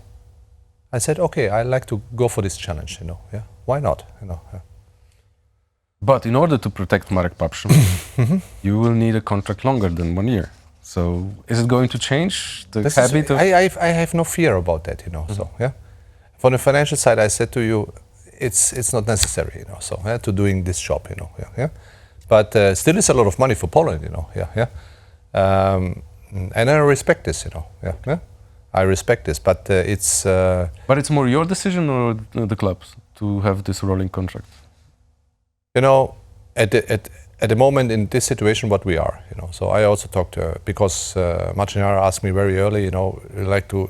[SPEAKER 2] I said, okay, I like to go for this challenge, you know. Yeah, why not, you know? Yeah.
[SPEAKER 1] But in order to protect Marek Papszunowi, you will need a contract longer than 1 year. So is it going to change the habit of?
[SPEAKER 2] I have no fear about that, you know. So yeah, from the financial side, I said to you, it's not necessary, you know. So to doing this job, you know. Yeah, yeah. But still, it's a lot of money for Poland, you know. Yeah, yeah. And I respect this, you know. Yeah, yeah. I respect this, but it's.
[SPEAKER 1] But it's more your decision or the club's to have this rolling contract?
[SPEAKER 2] You know, at the moment in this situation, what we are, you know. So I also talked to her because Marcinara asked me very early, you know, like to.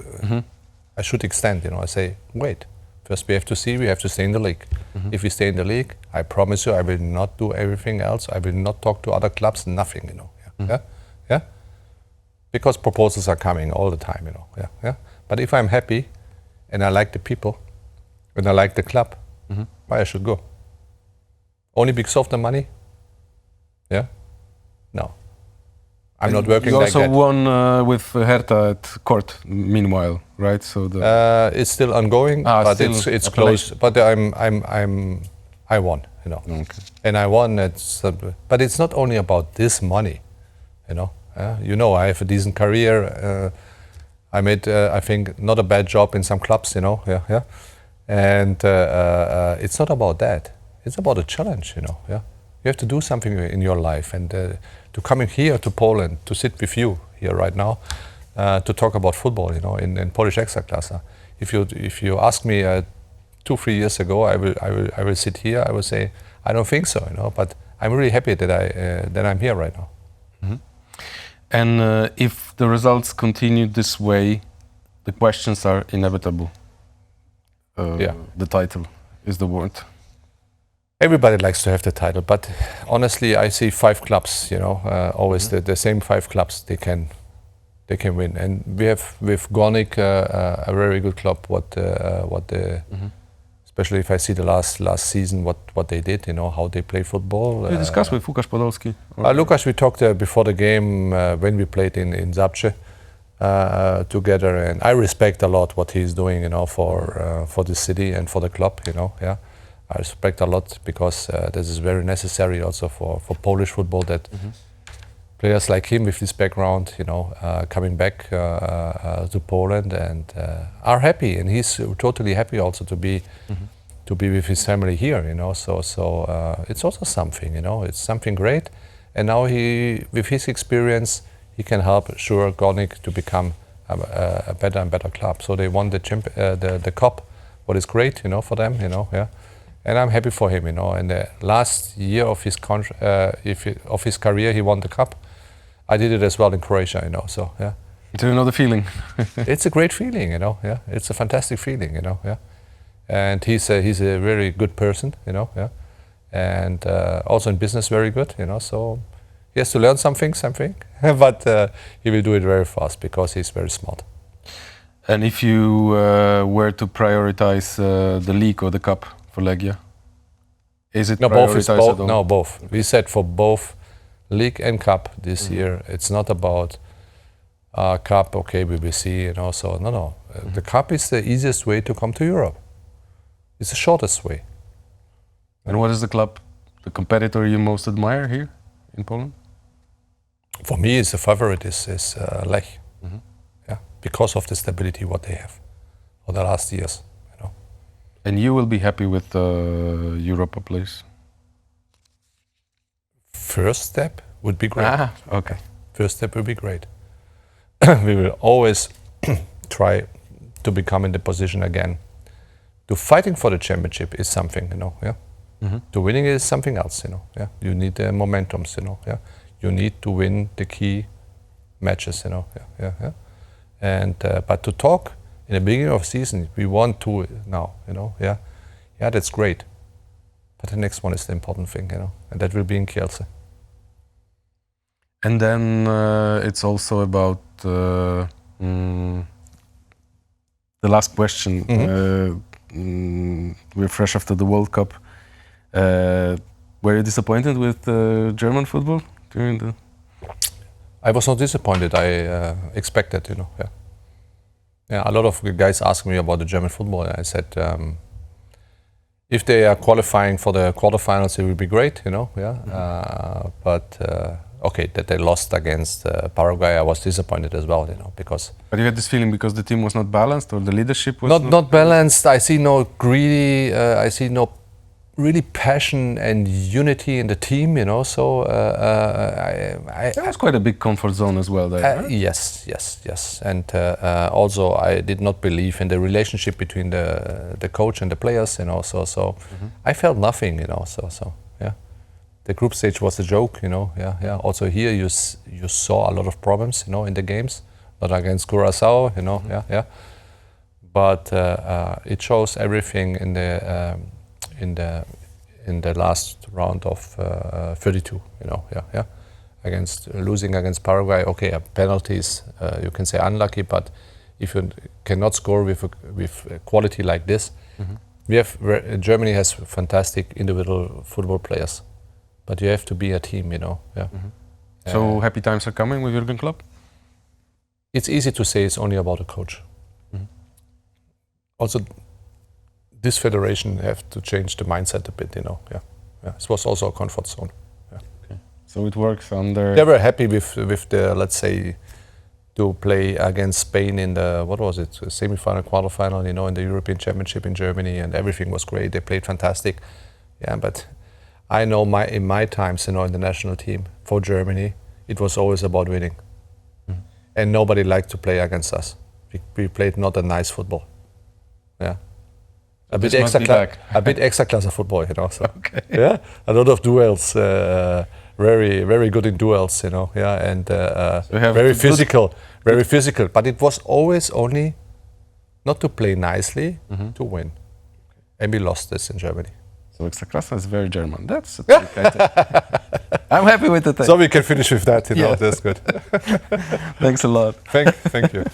[SPEAKER 2] I should extend, you know. I say, wait. First, we have to see. We have to stay in the league. If we stay in the league, I promise you, I will not do everything else. I will not talk to other clubs. Nothing, you know. Yeah, yeah, yeah. Because proposals are coming all the time, you know. Yeah, yeah. But if I'm happy, and I like the people, and I like the club, why I should go? Only because of the money? Yeah. No. I'm not working
[SPEAKER 1] you
[SPEAKER 2] like that.
[SPEAKER 1] also won with Hertha at court. Meanwhile, right? So
[SPEAKER 2] it's still ongoing, but
[SPEAKER 1] still
[SPEAKER 2] it's close. But I won, you know.
[SPEAKER 1] Okay.
[SPEAKER 2] And I won. But it's not only about this money, you know. You know, I have a decent career. I made, I think, not a bad job in some clubs, you know. Yeah, yeah. And it's not about that. It's about a challenge, you know. Yeah. You have to do something in your life, and to coming here to Poland, to sit with you here right now, to talk about football, you know, in Polish Ekstraklasy. If you ask me 2-3 years ago, I will sit here. I will say I don't think so, you know. But I'm really happy that I'm here right now.
[SPEAKER 1] And if the results continue this way, the questions are inevitable. The title is the word.
[SPEAKER 2] Everybody likes to have the title, but honestly, I see 5 clubs. You know, always the same 5 clubs. They can win, and we have with Gornik a very good club. Especially if I see the last season, what they did. You know, how they play football.
[SPEAKER 1] You discussed with Łukasz Podolski.
[SPEAKER 2] Lukasz, we talked before the game when we played in Zabrze together, and I respect a lot what he's doing. You know, for the city and for the club. You know, yeah. I respect a lot because this is very necessary also for Polish football that players like him with this background, you know, coming back to Poland and are happy, and he's totally happy also to be with his family here, you know. So it's also something, you know, it's something great, and now he, with his experience, he can help Gornik to become a better and better club. So they won the cup, what is great, you know, for them, you know, yeah. And I'm happy for him, you know. And the last year of his career, he won the cup. I did it as well in Croatia, you know. So yeah.
[SPEAKER 1] Do you know the feeling?
[SPEAKER 2] It's a great feeling, you know. Yeah, it's a fantastic feeling, you know. Yeah, and he's a very good person, you know. Yeah, and also in business very good, you know. So he has to learn something, but he will do it very fast because he's very smart.
[SPEAKER 1] And if you were to prioritize the league or the cup for Legia, is it prioritized?
[SPEAKER 2] No, both. We said for both league and cup this year. It's not about Cup, okay, we will see, you know. So no. The cup is the easiest way to come to Europe. It's the shortest way.
[SPEAKER 1] And what is the club, the competitor you most admire here in Poland?
[SPEAKER 2] For me, it's the favorite is Lech. Yeah, because of the stability what they have for the last years, you know.
[SPEAKER 1] And you will be happy with the Europa place?
[SPEAKER 2] First step would be great.
[SPEAKER 1] Okay.
[SPEAKER 2] First step would be great. We will always try to become in the position again. To fighting for the championship is something, you know. Yeah. To winning is something else, you know. Yeah. You need the momentums, you know. Yeah. You need to win the key matches, you know. Yeah. And but to talk in the beginning of season, we want to now, you know. Yeah. That's great. But the next one is the important thing, you know, and that will be in Kielce.
[SPEAKER 1] And then it's also about the last question. We're fresh after the World Cup. Were you disappointed with German football during the?
[SPEAKER 2] I was not disappointed. I expected, you know. Yeah. A lot of guys ask me about the German football. I said, if they are qualifying for the quarterfinals, it will be great, you know. Yeah. But okay, that they lost against Paraguay, I was disappointed as well, you know, because.
[SPEAKER 1] But you had this feeling because the team was not balanced, or the leadership was
[SPEAKER 2] not balanced. I see no greedy. I see no really passion and unity in the team, you know. So
[SPEAKER 1] that was quite a big comfort zone as well there. Right?
[SPEAKER 2] Yes. And also I did not believe in the relationship between the coach and the players, you know. So I felt nothing, you know. So yeah. The group stage was a joke, you know. Yeah. Also here you saw a lot of problems, you know, in the games, not against Curaçao, you know. Yeah. But it shows everything in the last round of 32, you know. Yeah. Losing against Paraguay, okay, penalties, you can say unlucky, but if you cannot score with quality like this, Germany has fantastic individual football players. But you have to be a team, you know. Yeah.
[SPEAKER 1] So happy times are coming with Jürgen Klopp?
[SPEAKER 2] It's easy to say it's only about a coach. Also, this federation have to change the mindset a bit, you know. Yeah. It was also a comfort zone. Yeah.
[SPEAKER 1] Okay. So it works under.
[SPEAKER 2] They were happy with the, let's say, to play against Spain in the, what was it, semi-final, quarter-final, you know, in the European Championship in Germany, and everything was great. They played fantastic. Yeah, but I know in my times, you know, in the national team for Germany, it was always about winning. And nobody liked to play against us. We played not a nice football. Yeah. A bit Ekstraklasy football, you know. So,
[SPEAKER 1] okay.
[SPEAKER 2] Yeah, a lot of duels, very, very good in duels, you know. Yeah, and very physical. But it was always only not to play nicely, to win. And we lost this in Germany.
[SPEAKER 1] So Ekstraklasy is very German. That's I'm happy with the thing.
[SPEAKER 2] So we can finish with that, you know. That's good.
[SPEAKER 1] Thanks a lot.
[SPEAKER 2] Thank you.